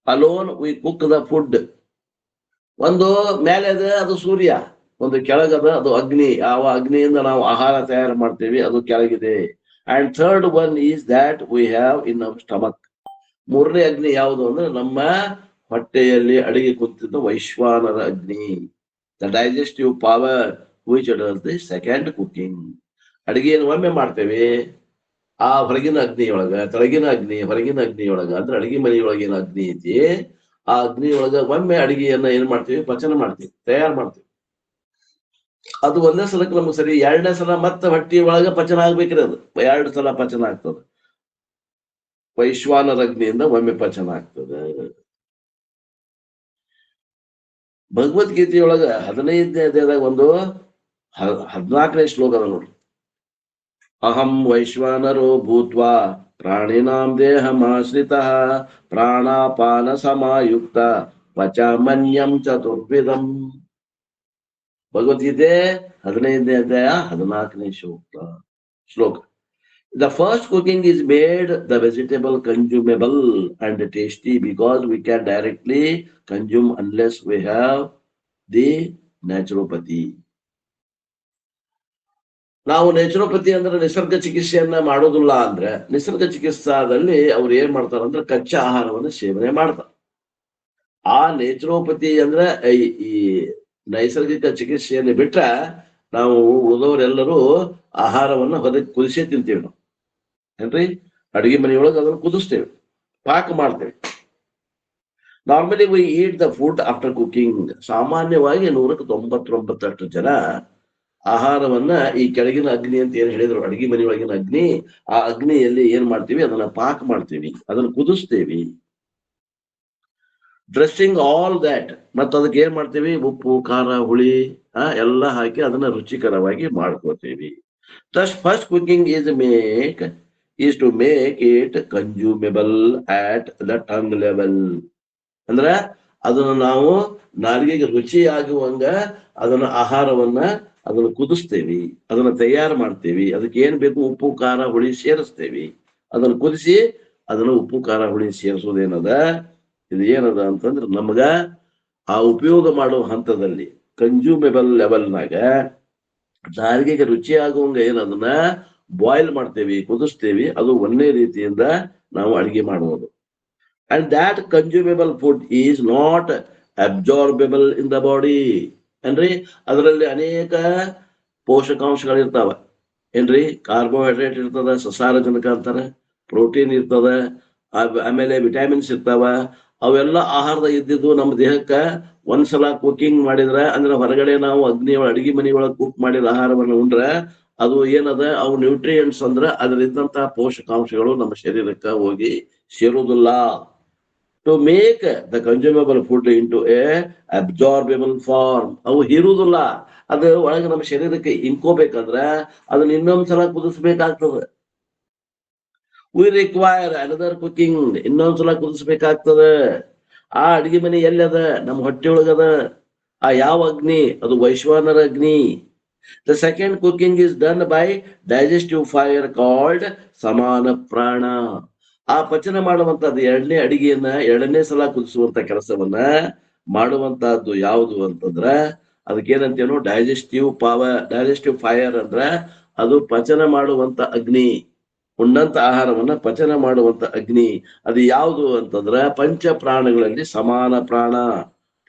alone we cook the food. ಒಂದು ಮೇಲೆ ಅದ ಅದು ಸೂರ್ಯ, ಒಂದು ಕೆಳಗದ ಅದು ಅಗ್ನಿ. ಯಾವ ಅಗ್ನಿಯಿಂದ ನಾವು ಆಹಾರ ತಯಾರು ಮಾಡ್ತೇವೆ ಅದು ಕೆಳಗಿದೆ. And third one is that we have in our stomach. ಮೂರನೇ ಅಗ್ನಿ ಯಾವುದು ಅಂದ್ರೆ ನಮ್ಮ ಹೊಟ್ಟೆಯಲ್ಲಿ ಅಡಿಗೆ ಕುಂತಿದ್ದ ವೈಶ್ವಾನರ ಅಗ್ನಿ. The digestive power which does the second cooking. ಅಡಿಗೆಯನ್ನು ಒಮ್ಮೆ ಮಾಡ್ತೇವೆ, ಆ ಹೊರಗಿನ ಅಗ್ನಿಯೊಳಗ, ತೆಳಗಿನ ಅಗ್ನಿ ಹೊರಗಿನ ಅಗ್ನಿಯೊಳಗ, ಅಂದ್ರೆ ಅಡಿಗೆ ಮನೆಯೊಳಗಿನ ಅಗ್ನಿ ಐತಿ, ಆ ಅಗ್ನಿಯೊಳಗ ಒಮ್ಮೆ ಅಡಿಗೆಯನ್ನ ಏನ್ ಮಾಡ್ತೀವಿ, ಪಚನ ಮಾಡ್ತೀವಿ, ತಯಾರು ಮಾಡ್ತೀವಿ. ಅದು ಒಂದೇ ಸಲಕ್ಕೆ ನಮ್ಗೆ ಸರಿ. ಎರಡನೇ ಸಲ ಮತ್ತೆ ಹೊಟ್ಟಿ ಒಳಗ ಪಚನ ಆಗ್ಬೇಕ್ರಿ. ಅದು 2 ಸಲ ಪಚನ ಆಗ್ತದೆ. ವೈಶ್ವಾನರ ಅಗ್ನಿಯಿಂದ ಒಮ್ಮೆ ಪಚನ ಆಗ್ತದೆ. ಭಗವದ್ಗೀತೆಯೊಳಗ 15ನೇ ಅಧ್ಯಾಯದಾಗ ಒಂದು 14ನೇ ಶ್ಲೋಕ ಅದ ನೋಡ್ರಿ. ಅಹಂ ವೈಶ್ವಾನರೋ ಭೂತ್ವಾ ಪ್ರಾಣಿನಾಂ ದೇಹಮಾಶ್ರಿತಃ ಪ್ರಾಣಾಪಾನ ಸಮಾಯುಕ್ತ ಪಚಾಮನ್ಯಂ ಚತುರ್ವಿಧಂ. ಭಗವದ್ಗೀತೆ 15ನೇ ಅಧ್ಯಾಯ 14ನೇ ಶ್ಲೋಕ. The first cooking is made the vegetable consumable and tasty because we can directly consume unless we have the naturopathy. ನಾವು ನೇಚುರೋಪತಿ ಅಂದ್ರೆ ನಿಸರ್ಗ ಚಿಕಿತ್ಸೆಯನ್ನ ಮಾಡೋದಿಲ್ಲ. ಅಂದ್ರೆ ನಿಸರ್ಗ ಚಿಕಿತ್ಸಾದಲ್ಲಿ ಅವ್ರು ಏನ್ ಮಾಡ್ತಾರ ಅಂದ್ರೆ ಕಚ್ಚಾ ಆಹಾರವನ್ನು ಸೇವನೆ ಮಾಡ್ತಾರೆ. ಆ ನೇಚುರೋಪತಿ ಅಂದ್ರೆ ಈ ನೈಸರ್ಗಿಕ ಚಿಕಿತ್ಸೆಯನ್ನು ಬಿಟ್ಟ ನಾವು ಉಳಿದವರೆಲ್ಲರೂ ಆಹಾರವನ್ನ ಹೊರಗೆ ಕುದಿಸೇ ತಿಂತೀವಿ ನಾವು. ಏನ್ರಿ, ಅಡುಗೆ ಮನೆಯೊಳಗೆ ಅದನ್ನು ಕುದಿಸ್ತೇವೆ, ಪಾಕ ಮಾಡ್ತೇವೆ. Normally we eat the food after cooking. ಸಾಮಾನ್ಯವಾಗಿ 99% ಜನ ಆಹಾರವನ್ನ ಈ ಕೆಳಗಿನ ಅಗ್ನಿ ಅಂತ ಏನ್ ಹೇಳಿದ್ರು, ಅಡಿಗೆ ಮನೆಯೊಳಗಿನ ಅಗ್ನಿ, ಆ ಅಗ್ನಿಯಲ್ಲಿ ಏನ್ ಮಾಡ್ತೀವಿ, ಅದನ್ನ ಪಾಕ ಮಾಡ್ತೀವಿ, ಅದನ್ನ ಕುದಿಸ್ತೇವಿ. ಡ್ರೆಸ್ಸಿಂಗ್ ಆಲ್ ದ್ಯಾಟ್, ಮತ್ತು ಅದಕ್ಕೆ ಏನ್ ಮಾಡ್ತೀವಿ, ಉಪ್ಪು ಖಾರ ಹುಳಿ ಎಲ್ಲ ಹಾಕಿ ಅದನ್ನ ರುಚಿಕರವಾಗಿ ಮಾಡ್ಕೋತೀವಿ. Thus first cooking is to make it consumable at the tongue level. ಅಂದ್ರ ಅದನ್ನ ನಾವು ನಾಲಿಗೆಗೆ ರುಚಿ ಆಗುವಂಗ ಅದನ್ನ ಆಹಾರವನ್ನ ಅದನ್ನ ಕುದಿಸ್ತೇವಿ, ಅದನ್ನ ತಯಾರು ಮಾಡ್ತೇವಿ. ಅದಕ್ಕೆ ಏನ್ ಬೇಕು, ಉಪ್ಪು ಖಾರ ಹುಳಿ ಸೇರಿಸ್ತೇವಿ. ಅದನ್ನ ಕುದಿಸಿ ಅದನ್ನ ಉಪ್ಪು ಖಾರ ಹುಳಿ ಸೇರಿಸೋದೇನದ, ಇದು ಏನದ ಅಂತಂದ್ರೆ ನಮಗ ಆ ಉಪಯೋಗ ಮಾಡುವ ಹಂತದಲ್ಲಿ ಕನ್ಸ್ಯೂಮೇಬಲ್ ಲೆವೆಲ್ನಾಗ ನಾಲಿಗೆಗೆ ರುಚಿ ಆಗುವಂಗ ಏನ್ ಅದನ್ನ ಬಾಯ್ಲ್ ಮಾಡ್ತೇವಿ, ಕುದಿಸ್ತೇವಿ. ಅದು ಒಂದೇ ರೀತಿಯಿಂದ ನಾವು ಅಡಿಗೆ ಮಾಡುವುದು. And that consumable food is not absorbable in the body. ಏನ್ರಿ, ಅದರಲ್ಲಿ ಅನೇಕ ಪೋಷಕಾಂಶಗಳಿರ್ತಾವ. ಏನ್ರಿ, ಕಾರ್ಬೋಹೈಡ್ರೇಟ್ ಇರ್ತದ, ಸಸಾರಜನಕ ಅಂತಾರ, ಪ್ರೋಟೀನ್ ಇರ್ತದ, ಆಮೇಲೆ ವಿಟಮಿನ್ಸ್ ಇರ್ತಾವ. ಅವೆಲ್ಲ ಆಹಾರದ ಇದ್ದಿದ್ದು ನಮ್ಮ ದೇಹಕ್ಕ ಒಂದ್ಸಲ ಕುಕಿಂಗ್ ಮಾಡಿದ್ರ, ಅಂದ್ರೆ ಹೊರಗಡೆ ನಾವು ಅಡಿಗೆ ಮನೆಯೊಳಗೆ ಕುಕ್ ಮಾಡಿದ ಆಹಾರವನ್ನು ಉಂಡ್ರೆ ಅದು ಏನದ, ಅವು ನ್ಯೂಟ್ರಿಯೆಂಟ್ಸ್ ಅಂದ್ರ ಅದರಿದ್ದಂತಹ ಪೋಷಕಾಂಶಗಳು ನಮ್ಮ ಶರೀರಕ್ಕೆ ಹೋಗಿ ಸೇರುವುದಿಲ್ಲ. To make the consumable food in to a absorbable form, ಅವು ಹೀರುವುದಿಲ್ಲ. ಅದು ಒಳಗೆ ನಮ್ಮ ಶರೀರಕ್ಕೆ ಇಂಕೋಬೇಕಂದ್ರ ಅದನ್ನ ಇನ್ನೊಂದ್ಸಲ ಕುದಿಸ್ಬೇಕಾಗ್ತದೆ. ವಿ ರಿಕ್ವೈರ್ ಅನದರ್ ಕುಕಿಂಗ್, ಇನ್ನೊಂದ್ಸಲ ಕುದಿಸ್ಬೇಕಾಗ್ತದೆ. ಆ ಅಡಿಗೆ ಮನೆ ಎಲ್ಲದ, ನಮ್ಮ ಹೊಟ್ಟೆ ಒಳಗದ. ಆ ಯಾವ ಅಗ್ನಿ, ಅದು ವೈಶ್ವಾನರ ಅಗ್ನಿ. The second cooking is done by digestive fire called ಸಮಾನ ಪ್ರಾಣ. ಆ ಪಚನ ಮಾಡುವಂತಹದ್ದು ಅಡಿಗೆಯನ್ನ 2ನೇ ಸಲ ಕುದಿಸುವಂತ ಕೆಲಸವನ್ನ ಮಾಡುವಂತಹದ್ದು ಯಾವುದು ಅಂತಂದ್ರ ಅದಕ್ಕೇನಂತೇನೋ ಡೈಜೆಸ್ಟಿವ್ ಪವರ್. ಡೈಜೆಸ್ಟಿವ್ ಫೈರ್ ಅಂದ್ರ ಅದು ಪಚನ ಮಾಡುವಂತ ಅಗ್ನಿ, ಉಂಡಂತ ಆಹಾರವನ್ನ ಪಚನ ಮಾಡುವಂತ ಅಗ್ನಿ. ಅದು ಯಾವುದು ಅಂತಂದ್ರ ಪಂಚ ಪ್ರಾಣಗಳಲ್ಲಿ ಸಮಾನ ಪ್ರಾಣ.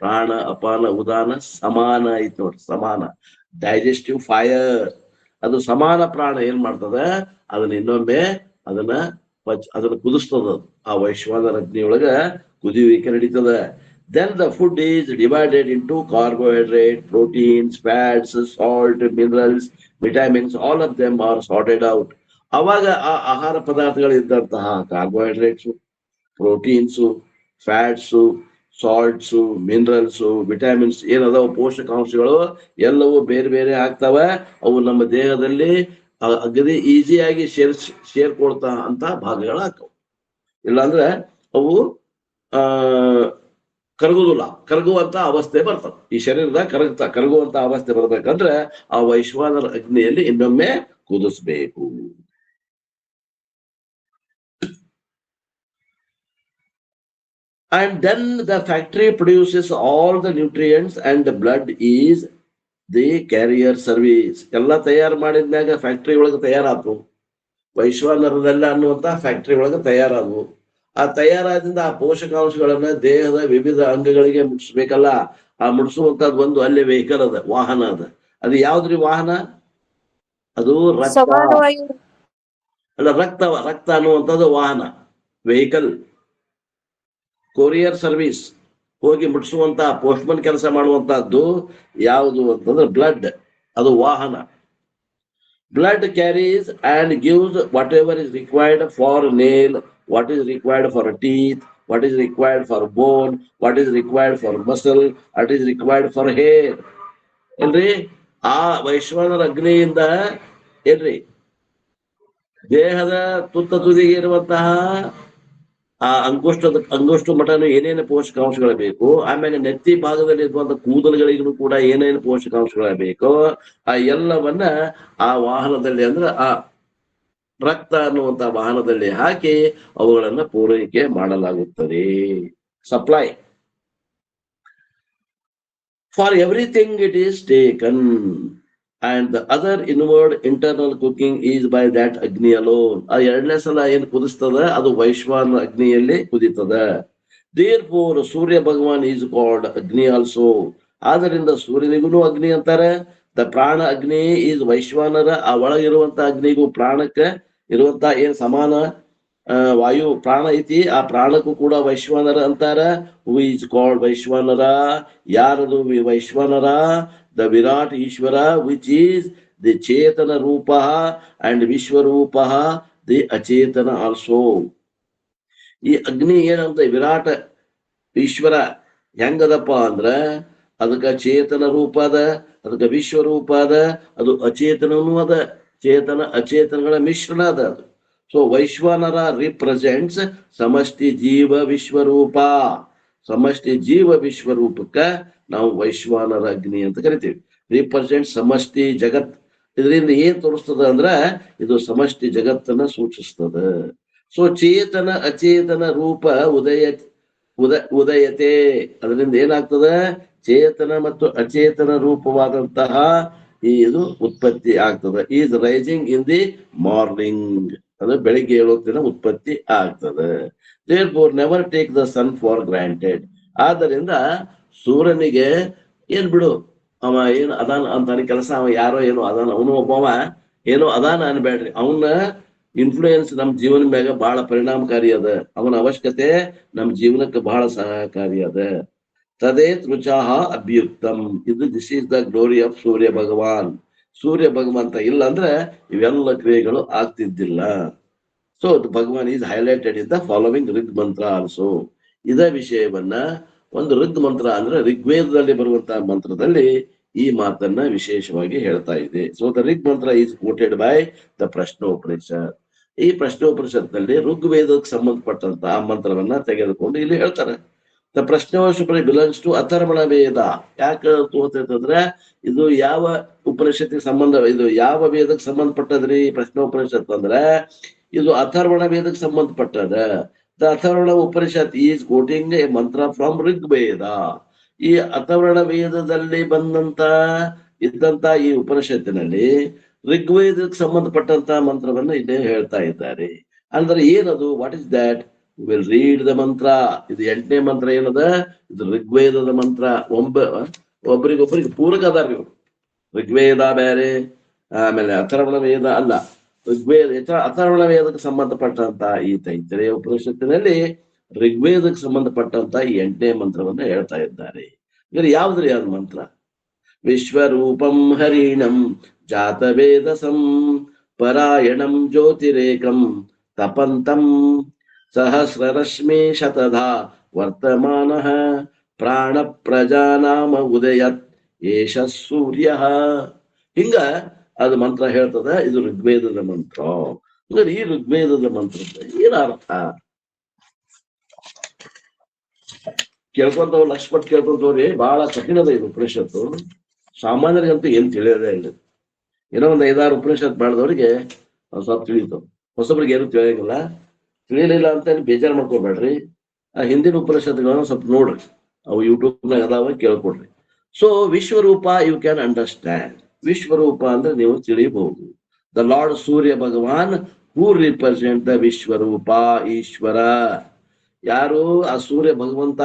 ಪ್ರಾಣ ಅಪಾನ ಉದಾನ ಸಮಾನ ಐತ್ ನೋಡ್ರಿ, ಸಮಾನ. ಡೈಜೆಸ್ಟಿವ್ ಫೈರ್ ಅದು ಸಮಾನ ಪ್ರಾಣ ಏನ್ ಮಾಡ್ತದ, ಅದನ್ನ ಇನ್ನೊಮ್ಮೆ ಅದನ್ನ ಕುದಿಸ್ತದ. ಆ ವೈಶ್ವಾನರ ಅಗ್ನಿಯೊಳಗ ಕುದಿಯುವಿಕೆ ನಡೀತದ. Then the food is divided into carbohydrate, proteins, fats, salt, minerals, vitamins. All of them are sorted out. ಅವಾಗ ಆ ಆಹಾರ ಪದಾರ್ಥಗಳಿದ್ದಂತಹ carbohydrates, proteins, fats, salts, minerals, vitamins ಏನದಾವ ಪೋಷಕಾಂಶಗಳು ಎಲ್ಲವೂ ಬೇರೆ ಬೇರೆ ಆಗ್ತಾವ. ಅವು ನಮ್ಮ ದೇಹದಲ್ಲಿ ಅಗದಿ ಈಸಿಯಾಗಿ ಸೇರ್ಕೊಳ್ತಾ ಅಂತ ಭಾಗಗಳಾಗ್ತವೆ. ಇಲ್ಲಾಂದ್ರೆ ಅವು ಕರಗುದಿಲ್ಲ, ಕರಗುವಂತ ಅವಸ್ಥೆ ಬರ್ತದೆ. ಈ ಶರೀರದ ಕರಗುವಂತ ಅವಸ್ಥೆ ಬರ್ಬೇಕಂದ್ರೆ ಆ ವೈಶ್ವಾನರ ಅಗ್ನಿಯಲ್ಲಿ ಇನ್ನೊಮ್ಮೆ ಕುದಿಸ್ಬೇಕು. And then the factory produces all the nutrients and the blood is the carrier service. ಎಲ್ಲ ತಯಾರು ಮಾಡಿದ್ಮ್ಯಾಗ ಫ್ಯಾಕ್ಟ್ರಿ ಒಳಗೆ ತಯಾರಾತು, ವೈಶ್ವಾನರದಲ್ಲ ಅನ್ನುವಂತ ಫ್ಯಾಕ್ಟ್ರಿ ಒಳಗೆ ತಯಾರಾದವು. ಆ ತಯಾರಾದಿಂದ ಆ ಪೋಷಕಾಂಶಗಳನ್ನ ದೇಹದ ವಿವಿಧ ಅಂಗಗಳಿಗೆ ಮುಟ್ಟಿಸ್ಬೇಕಲ್ಲ. ಆ ಮುಟ್ಟಿಸುವಂತದ್ದು ಒಂದು ಅಲ್ಲಿ ವೆಹಿಕಲ್ ಅದ, ವಾಹನ ಅದ. ಅದು ಯಾವ್ದ್ರಿ ವಾಹನ? ಅದು ರಕ್ತ ಸಮಾನವಾಗಿ ಅಲ್ಲ, ರಕ್ತ ಅನ್ನುವಂಥದ್ದು ವಾಹನ, ವೆಹಿಕಲ್. ಕೊರಿಯರ್ ಸರ್ವಿಸ್, ಹೋಗಿ ಮುಟ್ಟಿಸುವಂತ ಪೋಸ್ಟ್ಮನ್ ಕೆಲಸ ಮಾಡುವಂತಹದ್ದು ಯಾವುದು ಅಂತಂದ್ರೆ ಬ್ಲಡ್, ಅದು ವಾಹನ. Blood carries and gives what ever is required for nail, what is required for teeth, what is required for bone, what is required for muscle, what is required for hair. ಏನ್ರಿ, ಆ ವೈಶ್ವಾನರ ಅಗ್ನಿಯಿಂದ ಏನ್ರಿ ದೇಹದ ತುತ್ತ ತುದಿಗೆ ಇರುವಂತಹ ಆ ಅಂಗುಷ್ಟು ಮಟನು ಏನೇನು ಪೋಷಕಾಂಶಗಳು ಬೇಕು, ಆಮೇಲೆ ನೆತ್ತಿ ಭಾಗದಲ್ಲಿ ಇರುವಂತ ಕೂದಲುಗಳಿಗೂ ಕೂಡ ಏನೇನು ಪೋಷಕಾಂಶಗಳ ಬೇಕು, ಆ ಎಲ್ಲವನ್ನ ಆ ವಾಹನದಲ್ಲಿ ಅಂದ್ರೆ ಆ ರಕ್ತ ಅನ್ನುವಂತ ವಾಹನದಲ್ಲಿ ಹಾಕಿ ಅವುಗಳನ್ನ ಪೂರೈಕೆ ಮಾಡಲಾಗುತ್ತದೆ. Supply for everything it is taken and the other inward internal cooking is by that Agni alone. ಆ ಎರಡನೇ ಸಲ ಏನ್ ಕುದಿಸ್ತದ ಅದು ವೈಶ್ವಾನ ಅಗ್ನಿಯಲ್ಲಿ ಕುದಿತದ. Therefore Surya Bhagwan is called Agni also. ಆದ್ದರಿಂದ ಸೂರ್ಯನಿಗೂ ಅಗ್ನಿ ಅಂತಾರೆ. ದ ಪ್ರಾಣ ಅಗ್ನಿ ಈಸ್ ವೈಶ್ವಾನರ. ಆ ಒಳಗಿರುವಂತ ಅಗ್ನಿಗೂ ಪ್ರಾಣಕ್ಕೆ ಇರುವಂತ ಏನ್ ಸಮಾನ ವಾಯು ಪ್ರಾಣ ಐತಿ, ಆ ಪ್ರಾಣಕ್ಕೂ ಕೂಡ ವೈಶ್ವಾನರ ಅಂತಾರ. Who is called Vaishvanara. ಯಾರದು Vaishvanara? The Virat Ishwara, which is the chetana rupa and Vishwarupa the ಅಚೇತನ also. ಈ ಅಗ್ನಿ ಏನಂತ ವಿರಾಟ್ ಈಶ್ವರ ಹೆಂಗದಪ್ಪ ಅಂದ್ರ ಅದಕ್ಕ ಚೇತನ ರೂಪ ಅದ, ಅದಕ್ಕ ವಿಶ್ವರೂಪ ಅದ, ಅದು ಅಚೇತನೂ ಅದ. ಚೇತನ ಅಚೇತನಗಳ ಮಿಶ್ರಣ ಅದ ಅದು. ಸೊ ವೈಶ್ವಾನರ ರಿಪ್ರೆಸೆಂಟ್ಸ್ ಸಮಷ್ಟಿ ಜೀವ ವಿಶ್ವರೂಪ. ಸಮಷ್ಟಿ ಜೀವ ವಿಶ್ವರೂಪಕ್ಕ ನಾವು ವೈಶ್ವಾನರ ಅಗ್ನಿ ಅಂತ ಕರಿತೀವಿ. ರಿಪ್ರೆಸೆಂಟ್ ಸಮಷ್ಟಿ ಜಗತ್. ಇದರಿಂದ ಏನ್ ತೋರಿಸ್ತದ ಅಂದ್ರ ಇದು ಸಮಷ್ಟಿ ಜಗತ್ತನ್ನ ಸೂಚಿಸ್ತದ. ಸೊ ಚೇತನ ಅಚೇತನ ರೂಪ ಉದಯತೆ. ಅದರಿಂದ ಏನಾಗ್ತದ? ಚೇತನ ಮತ್ತು ಅಚೇತನ ರೂಪವಾದಂತಹ ಇದು ಉತ್ಪತ್ತಿ ಆಗ್ತದೆ. Is rising in the morning. ಅದು ಬೆಳಿಗ್ಗೆ ಏಳೋತ್ತಿನ ಉತ್ಪತ್ತಿ ಆಗ್ತದೆ. Therefore never take the sun for granted. ಆದ್ದರಿಂದ ಸೂರ್ಯನಿಗೆ ಏನ್ ಬಿಡು, ಅವ ಏನು ಅದಾನ ಅಂತಾನೆ ಕೆಲಸ, ಅವ ಯಾರೋ ಏನೋ ಅದಾನ, ಅವನು ಒಬ್ಬವ ಏನೋ ಅದಾನ ಅನ್ಬೇಡ್ರಿ. ಅವನ ಇನ್ಫ್ಲೂಯೆನ್ಸ್ ನಮ್ಮ ಜೀವನ ಮ್ಯಾಗ ಬಹಳ ಪರಿಣಾಮಕಾರಿ ಅದ. ಅವನ ಅವಶ್ಯಕತೆ ನಮ್ಮ ಜೀವನಕ್ಕೆ ಬಹಳ ಸಹಕಾರಿ ಅದ. ತದೇ ರುಚಾಹ ಅಭ್ಯುಕ್ತಂ. ಇದು this is the glory of Surya Bhagwan. Surya ಭಗವಂತ ಇಲ್ಲ ಅಂದ್ರೆ ಇವೆಲ್ಲ ಕ್ರಿಯೆಗಳು ಆಗ್ತಿದ್ದಿಲ್ಲ. So Bhagwan is highlighted in the following Rig mantra also. ಇದೇ ವಿಷಯವನ್ನ ಒಂದು ಋಗ್ ಮಂತ್ರ ಅಂದ್ರೆ ಋಗ್ವೇದದಲ್ಲಿ ಬರುವಂತಹ ಮಂತ್ರದಲ್ಲಿ ಈ ಮಾತನ್ನ ವಿಶೇಷವಾಗಿ ಹೇಳ್ತಾ ಇದೆ. So the Rig mantra is quoted by the Prashnopanishad. ಈ ಪ್ರಶ್ನೋಪನಿಷತ್ನಲ್ಲಿ ಋಗ್ವೇದಕ್ಕೆ ಸಂಬಂಧಪಟ್ಟಂತ ಆ ಮಂತ್ರವನ್ನ ತೆಗೆದುಕೊಂಡು ಇಲ್ಲಿ ಹೇಳ್ತಾರೆ. The Prashnopanishad belongs to Atharvana Veda. ಯಾಕೆ ತೋರ್ತೈತಂದ್ರೆ ಇದು ಯಾವ ಉಪನಿಷತ್ತಿಗೆ ಸಂಬಂಧ, ಇದು ಯಾವ ವೇದಕ್ಕೆ ಸಂಬಂಧಪಟ್ಟದ್ರಿ ಪ್ರಶ್ನೋಪನಿಷತ್ ಅಂದ್ರೆ ಇದು ಅಥರ್ವಣ ವೇದಕ್ಕೆ ಸಂಬಂಧಪಟ್ಟದ. The Atharvana Upanishad is quoting a mantra from Rigveda. ಈ ಅಥರ್ವಣ ವೇದದಲ್ಲಿ ಇದ್ದಂತ ಈ ಉಪನಿಷತ್ತಿನಲ್ಲಿ ಋಗ್ವೇದಕ್ಕೆ ಸಂಬಂಧಪಟ್ಟಂತ ಮಂತ್ರವನ್ನ ಇಲ್ಲೇ ಹೇಳ್ತಾ ಇದ್ದಾರೆ. ಅಂದ್ರೆ ಏನದು? What is that? Will read the ಮಂತ್ರ. ಇದು 8ನೇ ಮಂತ್ರ ಏನದ? ಇದು ಋಗ್ವೇದದ ಮಂತ್ರ. ಒಬ್ಬರಿಗೊಬ್ಬರಿಗೆ ಪೂರಕ ಅದಾರ ಇವರು. ಋಗ್ವೇದ ಬೇರೆ, ಆಮೇಲೆ ಅಥರ್ವಣ ವೇದ ಅಲ್ಲ, ಋಗ್ವೇದ ಅಥರ್ವಣ ವೇದಕ್ಕೆ ಸಂಬಂಧಪಟ್ಟಂತ ಈ ತೈತ್ರೇಯ ಉಪನಿಷತ್ತಿನಲ್ಲಿ ಋಗ್ವೇದಕ್ಕೆ ಸಂಬಂಧಪಟ್ಟಂತ ಈ 8ನೇ ಮಂತ್ರವನ್ನ ಹೇಳ್ತಾ ಇದ್ದಾರೆ. ಇದ್ರೆ ಯಾವ್ದ್ರಿ ಅದು ಮಂತ್ರ? ವಿಶ್ವರೂಪಂ ಹರಿಣಂ ಜಾತವೇದಸಂ ಪರಾಯಣಂ ಜ್ಯೋತಿರೇಕಂ ತಪಂತಂ ಸಹಸ್ರರಶ್ಮಿ ಶತಧಾ ವರ್ತಮಾನಃ ಪ್ರಾಣ ಪ್ರಜಾನಾಮ ಉದಯತ್ ಏಷ ಸೂರ್ಯ. ಹಿಂಗ ಅದು ಮಂತ್ರ ಹೇಳ್ತದ. ಇದು ಋಗ್ವೇದದ ಮಂತ್ರ. ಅಂದ್ರೆ ಈ ಋಗ್ವೇದದ ಮಂತ್ರದ ಏನ ಅರ್ಥ ಕೇಳ್ಕೊಂತವ್ ಲಕ್ಷ್ಮಟ್ ಕೇಳ್ಕೊಂತವ್ರಿ. ಬಹಳ ಕಠಿಣದ ಇದು ಉಪನಿಷತ್ತು. ಸಾಮಾನ್ಯರಿಗಂತೂ ಏನ್ ತಿಳಿಯೋದೇ ಇಲ್ಲ. ಏನೋ ಒಂದ್ 5-6 ಉಪನಿಷತ್ ಬೆಳೆದವ್ರಿಗೆ ಸ್ವಲ್ಪ ತಿಳಿತಾವ. ಹೊಸಬ್ರಿಗೆ ಏನು ತಿಳಿಯಂಗಿಲ್ಲ. ತಿಳಿಯಲಿಲ್ಲ ಅಂತ ಬೇಜಾರು ಮಾಡ್ಕೋಬೇಡ್ರಿ. ಆ ಹಿಂದಿನ ಉಪನಿಷತ್ತುಗಳನ್ನ ಸ್ವಲ್ಪ ನೋಡ್ರಿ, ಅವು ಯೂಟ್ಯೂಬ್ನಾಗ ಅದಾವ, ಕೇಳ್ಕೊಡ್ರಿ. So Vishwarupa you can understand. ವಿಶ್ವರೂಪ ಅಂದ್ರೆ ನೀವು ತಿಳಿಬಹುದು. The lord Surya Bhagwan who represent the Vishwarupa, Ishwara. ಯಾರು ಆ ಸೂರ್ಯ ಭಗವಂತ?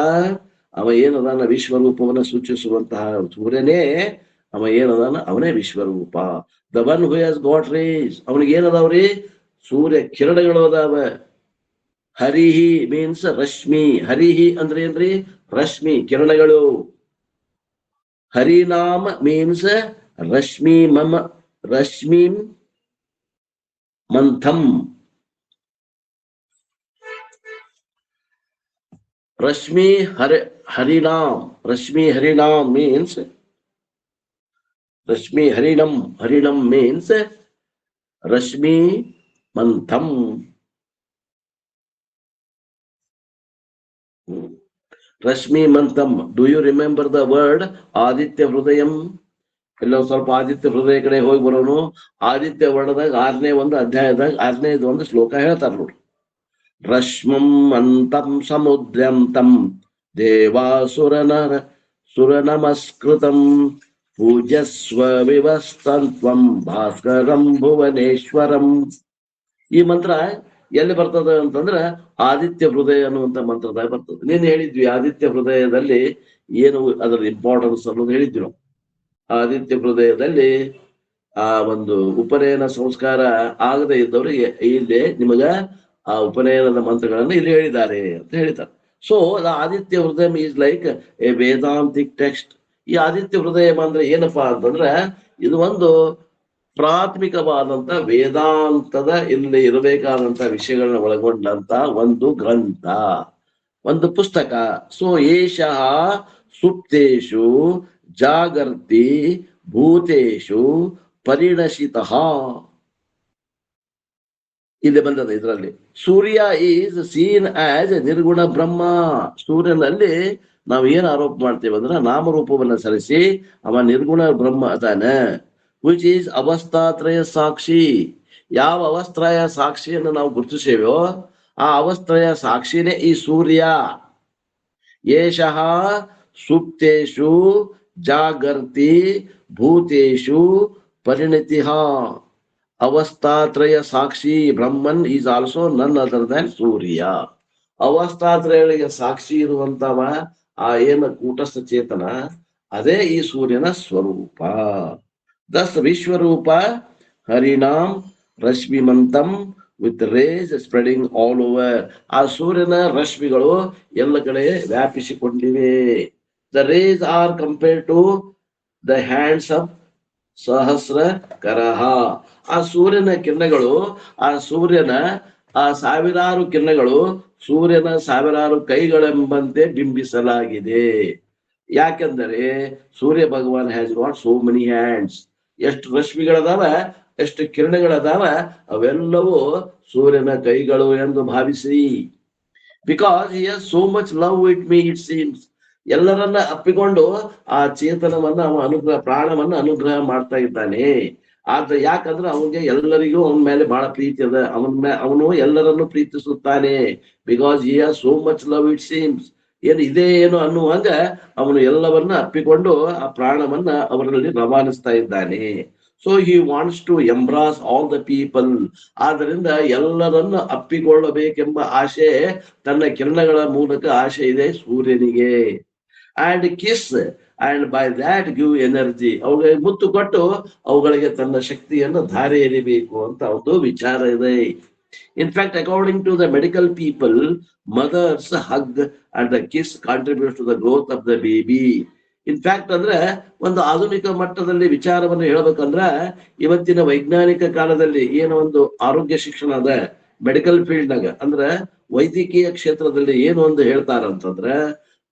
ಅವ ಏನದಾನ ವಿಶ್ವರೂಪವನ್ನ ಸೂಚಿಸುವಂತಹ ಸೂರ್ಯನೇ ಅವ ಏನದಾನ, ಅವನೇ ವಿಶ್ವರೂಪ. The one who has got rays, ಅವನಿಗೆ ಏನದಾವ್ರಿ? ಸೂರ್ಯ ಕಿರಣಗಳು ಅದಾವ. ಹರಿಹಿ ಮೀನ್ಸ್ ರಶ್ಮಿ. ಹರಿಹಿ ಅಂದ್ರೆ ಏನ್ರಿ? ರಶ್ಮಿ, ಕಿರಣಗಳು. ಹರಿನಾಮ ಮೀನ್ಸ್ ರಶ್ಮಿ ಮಮ, ರಶ್ಮಿ ಮಂಥಂ. ರಶ್ಮಿ ಹರಿನಾಮ್, ರಶ್ಮಿ ಹರಿನಾಮ್ ಮೀನ್ಸ್ ರಶ್ಮಿ ಹರಿಣಂ. ಹರಿಣಂ ಮೀನ್ಸ್ ರಶ್ಮಿ ಮಂಥಂ. ರಶ್ಮಿ ಮಂಥಂ. Do you remember the word Aditya Hridayam? ಎಲ್ಲ ಸ್ವಲ್ಪ ಆದಿತ್ಯ ಹೃದಯ ಕಡೆ ಹೋಗಿ ಬರೋನು. ಆದಿತ್ಯ ವರ್ಣದಾಗ 6ನೇ ಒಂದು ಅಧ್ಯಾಯದಾಗ 6ನೇದು ಒಂದು ಶ್ಲೋಕ ಹೇಳ್ತಾರ ನೋಡಿ. ರಶ್ಮಂ ಅಂತಂ ಸಮುದ್ರಂ ತಂ ದೇವಾಸುರನರ ಸುರನಮಸ್ಕೃತಂ ಪೂಜಸ್ವ ವಿವಸ್ತಂತ್ವಂ ಭಾಸ್ಕರಂ ಭುವನೇಶ್ವರಂ. ಈ ಮಂತ್ರ ಎಲ್ಲಿ ಬರ್ತದ ಅಂತಂದ್ರ ಆದಿತ್ಯ ಹೃದಯ ಅನ್ನುವಂತ ಮಂತ್ರದಾಗ ಬರ್ತದೆ. ನೀನ್ ಹೇಳಿದ್ವಿ ಆದಿತ್ಯ ಹೃದಯದಲ್ಲಿ ಏನು ಅದರ ಇಂಪಾರ್ಟೆನ್ಸ್ ಅನ್ನೋದು ಹೇಳಿದ್ವಿ ನಾವು. ಆದಿತ್ಯ ಹೃದಯದಲ್ಲಿ ಆ ಒಂದು ಉಪನಯನ ಸಂಸ್ಕಾರ ಆಗದೆ ಇದ್ದವರಿಗೆ ಇಲ್ಲಿ ನಿಮಗ ಆ ಉಪನಯನದ ಮಂತ್ರಗಳನ್ನು ಇಲ್ಲಿ ಹೇಳಿದ್ದಾರೆ ಅಂತ ಹೇಳಿದ್ದಾರೆ. ಸೊ ದ ಆದಿತ್ಯ ಹೃದಯ is like A Vedantic text. ಈ ಆದಿತ್ಯ ಹೃದಯ ಅಂದ್ರೆ ಏನಪ್ಪಾ ಅಂತಂದ್ರ ಇದು ಒಂದು ಪ್ರಾಥಮಿಕವಾದಂತ ವೇದಾಂತದ ಇಲ್ಲಿ ಇರಬೇಕಾದಂತ ವಿಷಯಗಳನ್ನ ಒಳಗೊಂಡಂತ ಒಂದು ಗ್ರಂಥ, ಒಂದು ಪುಸ್ತಕ. ಸೊ ಏಷಃ ಸುಪ್ತೇಶು ಜಾಗರ್ತಿ ಭೂತೇಶು ಪರಿಣಶಿತಃ. ಇಲ್ಲಿ ಬಂದದ ಇದರಲ್ಲಿ. ಸೂರ್ಯ ಈಸ್ ಸೀನ್ ಆಸ್ ನಿರ್ಗುಣ ಬ್ರಹ್ಮ. ಸೂರ್ಯನಲ್ಲಿ ನಾವು ಏನ್ ಆರೋಪ ಮಾಡ್ತೇವೆ ಅಂದ್ರೆ ನಾಮರೂಪವನ್ನ ಸರಿಸಿ ಅವ ನಿರ್ಗುಣ ಬ್ರಹ್ಮ ಅದಾನ. ವಿಚ್ ಈಸ್ ಅವಸ್ಥಾತ್ರಯ ಸಾಕ್ಷಿ. ಯಾವ ಅವಸ್ಥಾಯ ಸಾಕ್ಷಿಯನ್ನು ನಾವು ಗುರುತಿಸೇವೋ ಆ ಅವಸ್ಥಾಯ ಸಾಕ್ಷಿನೇ ಈ ಸೂರ್ಯ. ಏಷಃ ಸುಪ್ತೇಶು ಜಾಗರ್ತಿ ಭೂತೇಶು ಪರಿಣತಿಃ. ಅವಸ್ಥಾತ್ರಯ ಸಾಕ್ಷಿ Brahman is also none other than Surya. ಅವಸ್ಥಾತ್ರಯಗಳಿಗೆ ಸಾಕ್ಷಿ ಇರುವಂತವ ಆ ಏನ ಕೂಟಸ್ಥ ಚೇತನ, ಅದೇ ಈ ಸೂರ್ಯನ ಸ್ವರೂಪ. ದಸ್ ವಿಶ್ವರೂಪ ಹರಿನಾಮ್ ರಶ್ಮಿಮಂತಂ with rays spreading all over. ಆ ಸೂರ್ಯನ ರಶ್ಮಿಗಳು ಎಲ್ಲ ಕಡೆ ವ್ಯಾಪಿಸಿಕೊಂಡಿವೆ. The rays are compared to the hands of ಸಹಸ್ರ ಕರಹ. ಆ ಸೂರ್ಯನ ಕಿರಣಗಳು, ಆ ಸೂರ್ಯನ ಆ ಸಾವಿರಾರು ಕಿರಣಗಳು ಸೂರ್ಯನ ಸಾವಿರಾರು ಕೈಗಳೆಂಬಂತೆ ಬಿಂಬಿಸಲಾಗಿದೆ. ಯಾಕೆಂದರೆ Surya Bhagwan has got so many hands. ಎಷ್ಟು ರಶ್ಮಿಗಳದಾವ, ಎಷ್ಟು ಕಿರಣಗಳದಾವ, ಅವೆಲ್ಲವೂ ಸೂರ್ಯನ ಕೈಗಳು ಎಂದು ಭಾವಿಸಿ. Because he has so much love with me it seems. ಎಲ್ಲರನ್ನ ಅಪ್ಪಿಕೊಂಡು ಆ ಚೇತನವನ್ನ ಅವ ಅನುಗ್ರಹ, ಪ್ರಾಣವನ್ನ ಅನುಗ್ರಹ ಮಾಡ್ತಾ ಇದ್ದಾನೆ. ಆದ್ರೆ ಯಾಕಂದ್ರೆ ಅವನಿಗೆ ಎಲ್ಲರಿಗೂ ಅವನ ಮೇಲೆ ಬಹಳ ಪ್ರೀತಿ ಅದ. ಅವನು ಎಲ್ಲರನ್ನು ಪ್ರೀತಿಸುತ್ತಾನೆ. Because he has so much love it seems. ಏನು ಇದೇ ಏನು ಅನ್ನುವಂಗ ಅವನು ಎಲ್ಲವನ್ನ ಅಪ್ಪಿಕೊಂಡು ಆ ಪ್ರಾಣವನ್ನ ಅವರಲ್ಲಿ ರವಾನಿಸ್ತಾ ಇದ್ದಾನೆ. So he wants to embrace all the people. ಆದ್ದರಿಂದ ಎಲ್ಲರನ್ನು ಅಪ್ಪಿಕೊಳ್ಳಬೇಕೆಂಬ ಆಶೆ ತನ್ನ ಕಿರಣಗಳ ಮೂಲಕ ಆಶೆ ಇದೆ ಸೂರ್ಯನಿಗೆ. And kiss and by that give energy. ಅವುಗಳಿಗೆ ಮುತ್ತು ಕೊಟ್ಟು ಅವುಗಳಿಗೆ ತನ್ನ ಶಕ್ತಿಯನ್ನು ಧಾರೆ ಎರಿಬೇಕು ಅಂತ ಒಂದು ವಿಚಾರ ಇದೆ. In fact according to the medical people, mothers hug and the kiss contribute to the growth of the baby. In fact ಅಂದ್ರೆ ಒಂದು ಆಧುನಿಕ ಮಟ್ಟದಲ್ಲಿ ವಿಚಾರವನ್ನು ಹೇಳ್ಬೇಕಂದ್ರ ಇವತ್ತಿನ ವೈಜ್ಞಾನಿಕ ಕಾಲದಲ್ಲಿ ಏನೋ ಒಂದು ಆರೋಗ್ಯ ಶಿಕ್ಷಣ ಅದ ಮೆಡಿಕಲ್ ಫೀಲ್ಡ್ನಾಗ, ಅಂದ್ರೆ ವೈದ್ಯಕೀಯ ಕ್ಷೇತ್ರದಲ್ಲಿ ಏನು ಒಂದು ಹೇಳ್ತಾರಂತಂದ್ರ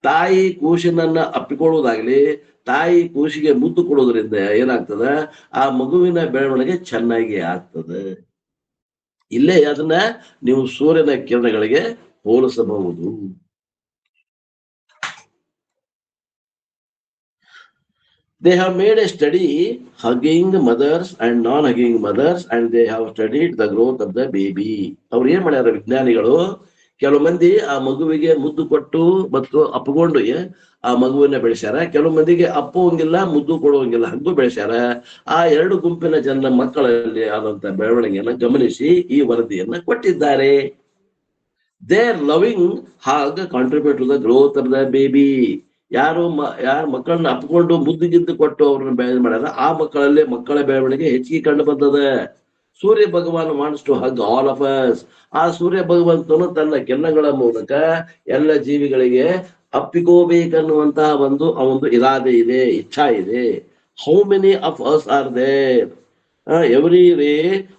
ತಾಯಿ ಕೂಸಿನನ್ನ ಅಪ್ಪಿಕೊಳ್ಳುವುದಾಗ್ಲಿ, ತಾಯಿ ಕೂಸಿಗೆ ಮುದ್ದು ಕೊಡೋದ್ರಿಂದ ಏನಾಗ್ತದ, ಆ ಮಗುವಿನ ಬೆಳವಣಿಗೆ ಚೆನ್ನಾಗಿ ಆಗ್ತದೆ. ಇಲ್ಲೇ ಅದನ್ನ ನೀವು ಸೂರ್ಯನ ಕಿರಣಗಳಿಗೆ ಹೋಲಿಸಬಹುದು. They have made a study hugging mothers and non-hugging mothers and they have studied the growth of the baby. ಅವ್ರು ಏನ್ ಮಾಡ್ಯಾರ ವಿಜ್ಞಾನಿಗಳು, ಕೆಲವು ಮಂದಿ ಆ ಮಗುವಿಗೆ ಮುದ್ದು ಕೊಟ್ಟು ಮತ್ತು ಅಪ್ಪಗೊಂಡು ಆ ಮಗುವನ್ನ ಬೆಳೆಸ್ಯಾರ. ಕೆಲವು ಮಂದಿಗೆ ಅಪ್ಪುವಂಗಿಲ್ಲ ಮುದ್ದು ಕೊಡುವಂಗಿಲ್ಲ ಹಂಗೂ ಬೆಳೆಸ್ಯಾರ. ಆ ಎರಡು ಗುಂಪಿನ ಜನರ ಮಕ್ಕಳಲ್ಲಿ ಆದಂತ ಬೆಳವಣಿಗೆಯನ್ನ ಗಮನಿಸಿ ಈ ವರದಿಯನ್ನ ಕೊಟ್ಟಿದ್ದಾರೆ. Their loving hug contribute to the growth of the baby. ಯಾರು ಮಕ್ಕಳನ್ನ ಅಪ್ಕೊಂಡು ಮುದ್ದು ಗಿದ್ದು ಕೊಟ್ಟು ಅವ್ರನ್ನ ಬೆಳೆ ಮಾಡ್ಯಾರ ಆ ಮಕ್ಕಳಲ್ಲಿ ಮಕ್ಕಳ ಬೆಳವಣಿಗೆ ಹೆಚ್ಚಿಗೆ ಕಂಡು ಬಂದದ. Surya Bhagwan wants to hug all of us. ಆ ಸೂರ್ಯ ಭಗವಂತನು ತನ್ನ ಕಿರಣಗಳ ಮೂಲಕ ಎಲ್ಲ ಜೀವಿಗಳಿಗೆ ಅಪ್ಪಿಕೋಬೇಕನ್ನುವಂತಹ ಒಂದು ಇರಾದೆ ಇದೆ, ಇಚ್ಛಾ ಇದೆ. How many of us are there? Every ray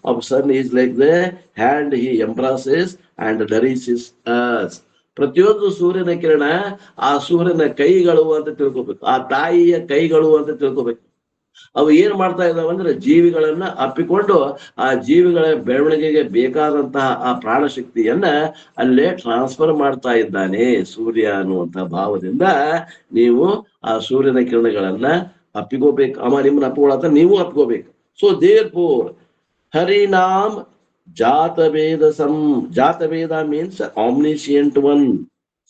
of sun is like the hand he embraces and nourishes us. ಪ್ರತಿಯೊಂದು ಸೂರ್ಯನ ಕಿರಣ ಆ ಸೂರ್ಯನ ಕೈಗಳು ಅಂತ ತಿಳ್ಕೊಬೇಕು, ಆ ತಾಯಿಯ ಕೈಗಳು ಅಂತ ತಿಳ್ಕೊಬೇಕು. ಅವು ಏನ್ ಮಾಡ್ತಾ ಇದಾವ ಅಂದ್ರೆ ಜೀವಿಗಳನ್ನ ಅಪ್ಪಿಕೊಂಡು ಆ ಜೀವಿಗಳ ಬೆಳವಣಿಗೆಗೆ ಬೇಕಾದಂತಹ ಆ ಪ್ರಾಣಶಕ್ತಿಯನ್ನ ಅಲ್ಲೇ ಟ್ರಾನ್ಸ್ಫರ್ ಮಾಡ್ತಾ ಇದ್ದಾನೆ ಸೂರ್ಯ ಅನ್ನುವಂತಹ ಭಾವದಿಂದ ನೀವು ಆ ಸೂರ್ಯನ ಕಿರಣಗಳನ್ನ ಅಪ್ಪಿಕೋಬೇಕು. ಅವ ನಿಮ್ಮನ್ನ ಅಪ್ಪಿಕೊಳತ್ತ ನೀವು ಅಪ್ಪಿಕೋಬೇಕು. ಸೊ ದೇರ್ಫೋರ್ ಹರಿನಾಮ್ ಜಾತವೇದ ಜಾತವೇದ ಮೀನ್ಸ್ ಆಮ್ನಿಶಿಯಂಟ್ ಒನ್,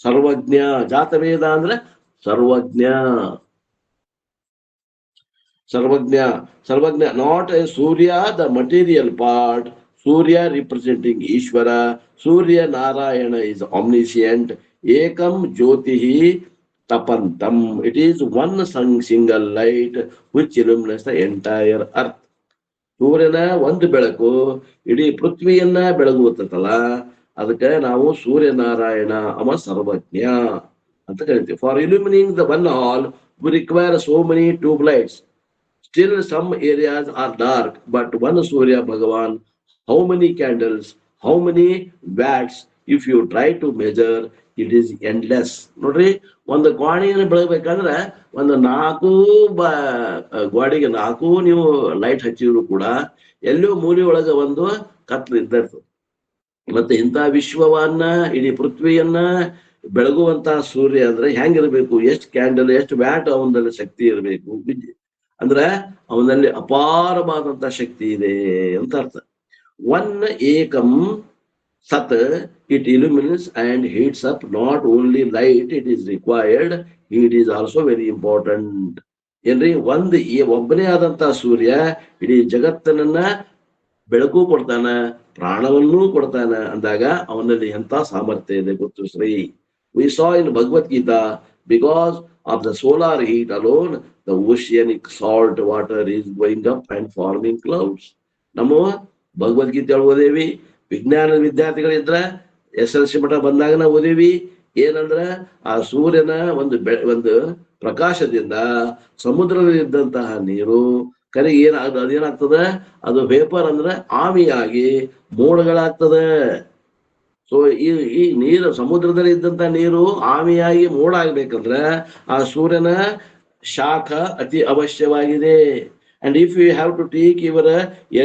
ಸರ್ವಜ್ಞ. ಜಾತವೇದ ಅಂದ್ರೆ ಸರ್ವಜ್ಞ, ಸರ್ವಜ್ಞ. Not a Surya the material part, Surya representing Ishwara. Surya Narayana is omniscient. ಏಕಂ ಜ್ಯೋತಿ ತಪಂತಂ. It is one single light which illuminates the entire earth. ಸೂರ್ಯನ ಒಂದು ಬೆಳಕು ಇಡೀ ಪೃಥ್ವಿಯನ್ನ ಬೆಳಗುತ್ತಲ್ಲ, ಅದಕ್ಕೆ ನಾವು ಸೂರ್ಯನಾರಾಯಣ ಅವ ಸರ್ವಜ್ಞ ಅಂತ ಕರಿತೀವಿ. For illuminating the one all we require so many tube lights. Still some areas are dark, but one Surya Bhagavan, how many candles, how many watts, if you try to measure, it is endless. ನೋಡ್ರಿ, ಒಂದು ಗೋಡೆಯನ್ನು ಬೆಳಗ್ಬೇಕಂದ್ರೆ ಒಂದು 4 ಗೋಡೆಗೆ 4 ನೀವು light ಹಚ್ಚಿದ್ರು ಕೂಡ ಎಲ್ಲೋ ಮೂಲೆ ಒಳಗೆ ಒಂದು ಕತ್ಲು ಇದ್ದಿರ್ತದೆ. ಮತ್ತೆ ಇಂಥ ವಿಶ್ವವನ್ನ ಇಡೀ ಪೃಥ್ವಿಯನ್ನ ಬೆಳಗುವಂತಹ ಸೂರ್ಯ ಅಂದ್ರೆ ಹೆಂಗಿರ್ಬೇಕು, ಎಷ್ಟು ಕ್ಯಾಂಡಲ್ ಎಷ್ಟು ವ್ಯಾಟ್ ಅವನಲ್ಲಿ ಶಕ್ತಿ ಇರಬೇಕು ಅಂದ್ರೆ ಅವನಲ್ಲಿ ಅಪಾರವಾದಂತ ಶಕ್ತಿ ಇದೆ ಅಂತ ಅರ್ಥ. ಒನ್ ಏಕಂ ಸತ್ it illuminates and heats up. Not only light it is required, heat is also very important. ಏನ್ರಿ, ಒಬ್ಬನೇ ಆದಂತ ಸೂರ್ಯ ಇಡೀ ಜಗತ್ತನ್ನ ಬೆಳಕು ಕೊಡ್ತಾನ, ಪ್ರಾಣವನ್ನೂ ಕೊಡ್ತಾನ ಅಂದಾಗ ಅವನಲ್ಲಿ ಎಂತ ಸಾಮರ್ಥ್ಯ ಇದೆ ಗೊತ್ತು Shri. We saw in Bhagavad Gita, because of the solar heat alone, the oceanic salt water is going up and forming clouds. ನಮ್ಮ ಭಗವದ್ಗೀತೆ ಓದೇವಿ. ವಿಜ್ಞಾನ ವಿದ್ಯಾರ್ಥಿಗಳಿದ್ರ SLC ಮಠ ಬಂದಾಗ ನಾವು ಓದೇವಿ. ಏನಂದ್ರ ಆ ಸೂರ್ಯನ ಒಂದು ಪ್ರಕಾಶದಿಂದ ಸಮುದ್ರದಲ್ಲಿದ್ದಂತಹ ನೀರು ಕರೆಗೆ ಅದೇನಾಗ್ತದ, ಅದು ವೇಪರ್ ಅಂದ್ರೆ ಆವಿಯಾಗಿ ಮೋಡಗಳಾಗ್ತದೆ. ಸೊ ಈ ನೀರು ಸಮುದ್ರದಲ್ಲಿ ಇದ್ದಂತ ನೀರು ಆವಿಯಾಗಿ ಮೋಡ ಆಗ್ಬೇಕಂದ್ರೆ ಆ ಸೂರ್ಯನ ಶಾಖ ಅತಿ ಅವಶ್ಯವಾಗಿದೆ. And if you have to take your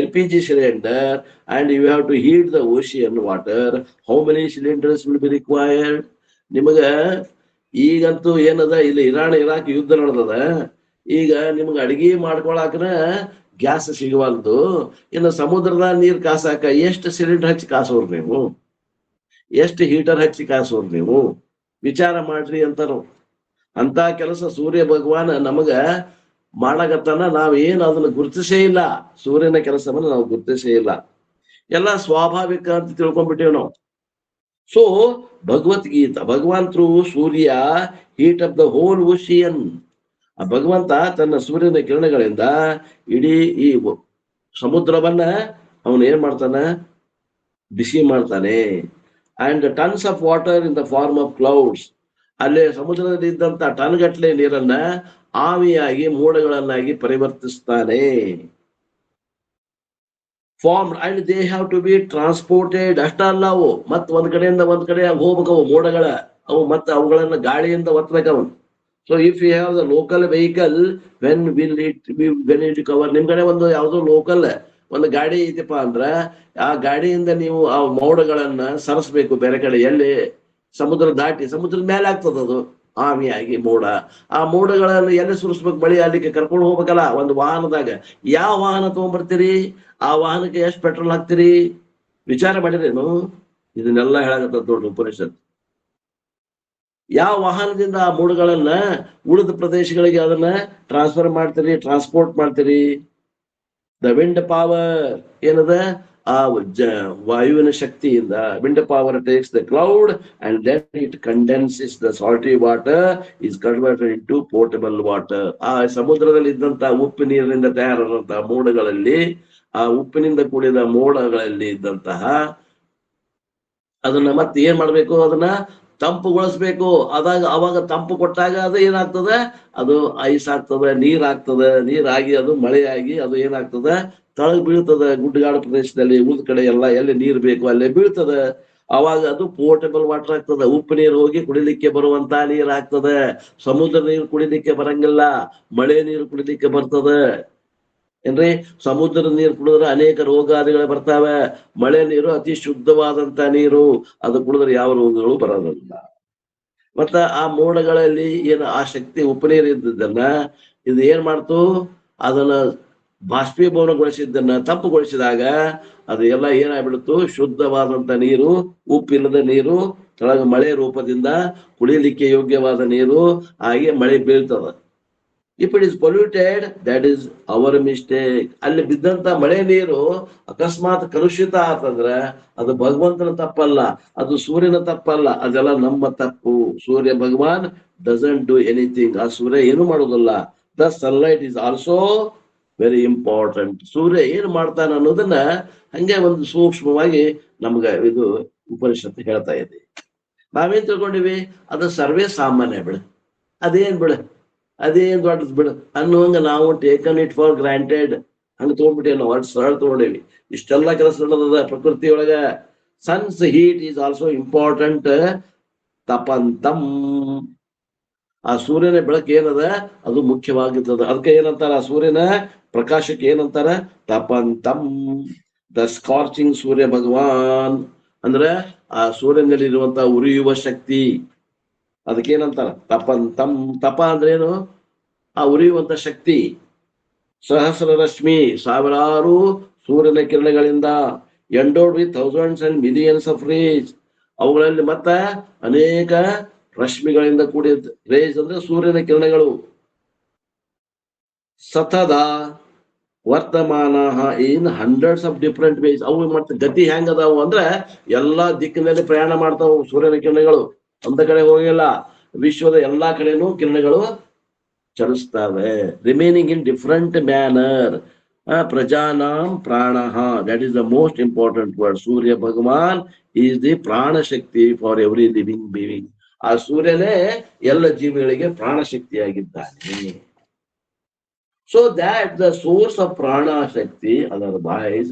LPG cylinder and you have to heat the ocean water, how many cylinders will be required? ನಿಮಗ ಈಗಂತೂ ಏನದ, ಇಲ್ಲಿ ಇರಾಕ್ ಯುದ್ಧ ನಡೆದದ. ಈಗ ನಿಮ್ಗೆ ಅಡಿಗೆ ಮಾಡ್ಕೊಳಕ್ರ ಗ್ಯಾಸ್ ಸಿಗವಲ್ದು. ಇನ್ನು ಸಮುದ್ರದ ನೀರ್ ಕಾಸಾಕ ಎಷ್ಟು ಸಿಲಿಂಡರ್ ಹಚ್ಚಿ ಕಾಸೋರು ನೀವು, ಎಷ್ಟು ಹೀಟರ್ ಹಚ್ಚಿ ಕಾಸೋರು ನೀವು, ವಿಚಾರ ಮಾಡ್ರಿ ಅಂತಾರು. ಅಂತ ಕೆಲಸ ಸೂರ್ಯ ಭಗವಾನ್ ನಮಗ ಮಾಡಕತ್ತಾನ. ನಾವೇನು ಅದನ್ನ ಗುರುತಿಸೇ ಇಲ್ಲ, ಸೂರ್ಯನ ಕೆಲಸವನ್ನ ನಾವು ಗುರುತಿಸೇ ಇಲ್ಲ, ಎಲ್ಲ ಸ್ವಾಭಾವಿಕ ಅಂತ ತಿಳ್ಕೊಂಡ್ಬಿಟ್ಟೇವ್ ನಾವು. So Bhagavad Gita, Bhagwan through Surya heat up the whole ocean. ಆ ಭಗವಂತ ತನ್ನ ಸೂರ್ಯನ ಕಿರಣಗಳಿಂದ ಇಡೀ ಈ ಸಮುದ್ರವನ್ನ ಅವನು ಏನ್ ಮಾಡ್ತಾನ, ಬಿಸಿ ಮಾಡ್ತಾನೆ. And tons of water in the form of clouds. ಅಲ್ಲೇ ಸಮುದ್ರದಲ್ಲಿ ಇದ್ದಂತ ಟನ್ ಗಟ್ಟಲೆ ನೀರನ್ನ ಆವಿಯಾಗಿ ಮೋಡಗಳನ್ನಾಗಿ ಪರಿವರ್ತಿಸ್ತಾನೆ. Form and they have to be transported. ಅಷ್ಟಲ್ಲ, ಅವು ಮತ್ ಒಂದ್ ಕಡೆಯಿಂದ ಒಂದ್ ಕಡೆ ಹೋಗ್ಬೇಕವು ಮೋಡಗಳ, ಅವು ಮತ್ತೆ ಅವುಗಳನ್ನ ಗಾಳಿಯಿಂದ ಒತ್ತಬೇಕವು. So if you have the local vehicle, when it cover, ನಿಮ್ ಕಡೆ ಒಂದು ಯಾವ್ದೋ ಲೋಕಲ್ ಒಂದು ಗಾಡಿ ಐತಿಪ್ಪ ಅಂದ್ರ ಆ ಗಾಡಿಯಿಂದ ನೀವು ಆ ಮೋಡಗಳನ್ನ ಸರಿಸ್ಬೇಕು ಬೇರೆ ಕಡೆ, ಎಲ್ಲಿ ಸಮುದ್ರ ದಾಟಿ ಸಮುದ್ರದ ಮೇಲೆ ಆಗ್ತದ ಅದು ಆವಿಯಾಗಿ ಮೋಡ. ಆ ಮೋಡಗಳನ್ನು ಎಲ್ಲಿ ಸುರಿಸ್ಬೇಕು, ಮಳಿ ಅಲ್ಲಿಗೆ ಕರ್ಕೊಂಡು ಹೋಗ್ಬೇಕಲ್ಲ ಒಂದು ವಾಹನದಾಗ. ಯಾವ ವಾಹನ ತಗೊಂಡ್ಬರ್ತೀರಿ, ಆ ವಾಹನಕ್ಕೆ ಎಷ್ಟು ಪೆಟ್ರೋಲ್ ಹಾಕ್ತೀರಿ, ವಿಚಾರ ಮಾಡಿರೇನು? ಇದನ್ನೆಲ್ಲ ಹೇಳಕತ್ತ ನೋಡ್ರಿ ಉಪನಿಷತ್. ಯಾವ ವಾಹನದಿಂದ ಆ ಮೂಡುಗಳನ್ನ ಉಳಿದ ಪ್ರದೇಶಗಳಿಗೆ ಅದನ್ನ ಟ್ರಾನ್ಸ್ಫರ್ ಮಾಡ್ತೀರಿ, ಟ್ರಾನ್ಸ್ಪೋರ್ಟ್ ಮಾಡ್ತೀರಿ? ದ ವಿಂಡ್ ಪವರ್ ಏನದ? ಆ ವಾಯುವಿನ ಶಕ್ತಿಯಿಂದ. Wind power takes the cloud and then it condenses the salty water is converted into portable water. ಆ ಸಮುದ್ರದಲ್ಲಿ ಇದ್ದಂತಹ ಉಪ್ಪು ನೀರಿನಿಂದ ತಯಾರಾದಂತಹ ಮೋಡಗಳಲ್ಲಿ, ಆ ಉಪ್ಪಿನಿಂದ ಕೂಡಿದ ಮೋಡಗಳಲ್ಲಿ ಇದ್ದಂತಹ ಅದನ್ನ ಮತ್ತೆ ಏನ್ ಮಾಡ್ಬೇಕು? ಅದನ್ನ ತಂಪುಗೊಳಿಸ್ಬೇಕು. ಅವಾಗ ತಂಪು ಕೊಟ್ಟಾಗ ಅದು ಏನಾಗ್ತದ? ಅದು ಐಸ್ ಆಗ್ತದ, ನೀರ್ ಆಗ್ತದ. ನೀರಾಗಿ ಅದು ಮಳೆಯಾಗಿ ಅದು ಏನಾಗ್ತದ? ತಳಗ್ ಬೀಳ್ತದ. ಗುಡ್ಡಗಾಡು ಪ್ರದೇಶದಲ್ಲಿ ಉಳಿದ ಕಡೆ ಎಲ್ಲ ಎಲ್ಲಿ ನೀರ್ ಬೇಕು ಅಲ್ಲೇ ಬೀಳ್ತದ. ಅವಾಗ ಅದು ಪೋರ್ಟಬಲ್ ವಾಟರ್ ಆಗ್ತದ. ಉಪ್ಪು ನೀರು ಹೋಗಿ ಕುಡಿಲಿಕ್ಕೆ ಬರುವಂತ ನೀರ್ ಆಗ್ತದ. ಸಮುದ್ರ ನೀರು ಕುಡಿಲಿಕ್ಕೆ ಬರಂಗಿಲ್ಲ, ಮಳೆ ನೀರು ಕುಡಿಲಿಕ್ಕೆ ಬರ್ತದ. ಏನ್ರಿ? ಸಮುದ್ರದ ನೀರು ಕುಡಿದ್ರೆ ಅನೇಕ ರೋಗಾದಿಗಳು ಬರ್ತಾವೆ. ಮಳೆ ನೀರು ಅತಿ ಶುದ್ಧವಾದಂತ ನೀರು, ಅದು ಕುಡಿದ್ರೆ ಯಾವ ರೋಗಗಳು ಬರೋದಿಲ್ಲ. ಮತ್ತ ಆ ಮೋಡಗಳಲ್ಲಿ ಏನು ಆ ಶಕ್ತಿ ಉಪ್ಪು ನೀರು ಇದ್ದದನ್ನ ಇದು ಏನ್ ಮಾಡ್ತು? ಅದನ್ನ ಬಾಷ್ಪೀಭವನಗೊಳಿಸಿದ್ದನ್ನ ತಂಪುಗೊಳಿಸಿದಾಗ ಅದು ಎಲ್ಲ ಏನಾಗ್ಬಿಡ್ತು? ಶುದ್ಧವಾದಂತ ನೀರು, ಉಪ್ಪಿಲ್ಲದ ನೀರು, ಕೆಳಗ ಮಳೆ ರೂಪದಿಂದ ಕುಡಿಯಲಿಕ್ಕೆ ಯೋಗ್ಯವಾದ ನೀರು ಹಾಗೆ ಮಳೆ ಬೀಳ್ತದ. If it is polluted, that is our mistake. ಅಲ್ಲಿ ಬಿದ್ದಂತ ಮಳೆ ನೀರು ಅಕಸ್ಮಾತ್ ಕಲುಷಿತ ಆತಂದ್ರ ಅದು ಭಗವಂತನ ತಪ್ಪಲ್ಲ, ಅದು ಸೂರ್ಯನ ತಪ್ಪಲ್ಲ, ಅದೆಲ್ಲ ನಮ್ಮ ತಪ್ಪು. Surya Bhagwan doesn't do anything. ಆ ಸೂರ್ಯ ಏನು ಮಾಡೋದಿಲ್ಲ. The sunlight is also very important. Surya ಏನ್ ಮಾಡ್ತಾನ ಅನ್ನೋದನ್ನ ಹಂಗೆ ಒಂದು ಸೂಕ್ಷ್ಮವಾಗಿ ನಮ್ಗ ಇದು ಉಪನಿಷತ್ತು ಹೇಳ್ತಾ ಇದೆ. ನಾವೇನ್ ತಿಳ್ಕೊಂಡಿವಿ? ಅದು ಸರ್ವೇ ಸಾಮಾನ್ಯ ಬಿಡ, ಅದೇನ್ ಬಿಡ, ಅದೇನ್ ದೊಡ್ಡದ್ ಬಿಡು ಅನ್ನುವಂಗ ನಾವು ಟೇಕನ್ ಇಟ್ ಫಾರ್ ಗ್ರಾಂಟೆಡ್. ಹಂಗ ತಗೊಂಡ್ಬಿಟ್ಟೇವಿ ನಾವು. ಅಷ್ಟು ಸರಳ ತಗೊಂಡೇವಿ. ಇಷ್ಟೆಲ್ಲ ಕೆಲಸ ನಡೆದ ಪ್ರಕೃತಿಯೊಳಗ. Sun's heat is also important. ತಪಂತಂ, ಆ ಸೂರ್ಯನ ಬೆಳಕು ಏನದ ಅದು ಮುಖ್ಯವಾಗಿರ್ತದ. ಅದಕ್ಕೆ ಏನಂತಾರ? ಆ ಸೂರ್ಯನ ಪ್ರಕಾಶಕ್ಕೆ ಏನಂತಾರ? ತಪಂತಂ. ದ ಸ್ಕಾರ್ಚಿಂಗ್ ಸೂರ್ಯ ಭಗವಾನ್ ಅಂದ್ರೆ ಆ ಸೂರ್ಯನಲ್ಲಿರುವಂತಹ ಉರಿಯುವ ಶಕ್ತಿ, ಅದಕ್ಕೇನಂತಾರ? ತಪಂತಂ. ತಪ ಅಂದ್ರೇನು? ಆ ಉರಿಯುವಂತ ಶಕ್ತಿ. ಸಹಸ್ರ ರಶ್ಮಿ, ಸಾವಿರಾರು ಸೂರ್ಯನ ಕಿರಣಗಳಿಂದ endowed with thousands and millions of rays. ಅವುಗಳಲ್ಲಿ ಮತ್ತ ಅನೇಕ ರಶ್ಮಿಗಳಿಂದ ಕೂಡಿದ. ರೇಸ್ ಅಂದ್ರೆ ಸೂರ್ಯನ ಕಿರಣಗಳು. ಸತದ ವರ್ತಮಾನ ಇನ್ ಹಂಡ್ರೆಡ್ಸ್ ಆಫ್ ಡಿಫ್ರೆಂಟ್ ವೇಸ್. ಅವು ಮತ್ತೆ ಗತಿ ಹೆಂಗ ಅದಾವು ಅಂದ್ರೆ ಎಲ್ಲಾ ದಿಕ್ಕಿನಲ್ಲಿ ಪ್ರಯಾಣ ಮಾಡ್ತಾವು ಸೂರ್ಯನ ಕಿರಣಗಳು. ಒಂದ ಕಡೆ ಹೋಗಿಲ್ಲ, ವಿಶ್ವದ ಎಲ್ಲಾ ಕಡೆನೂ ಕಿರಣಗಳು ಚಲಿಸ್ತವೆ. Remaining in different manner. ಪ್ರಜಾನಾಂ ಪ್ರಾಣಃ, that is the most important word. Surya Bhagwan is the prana shakti for every living being. ಆ ಸೂರ್ಯನೇ ಎಲ್ಲ ಜೀವಿಗಳಿಗೆ ಪ್ರಾಣ ಶಕ್ತಿಯಾಗಿದ್ದಾನೆ. So that the source of prana shakti, otherwise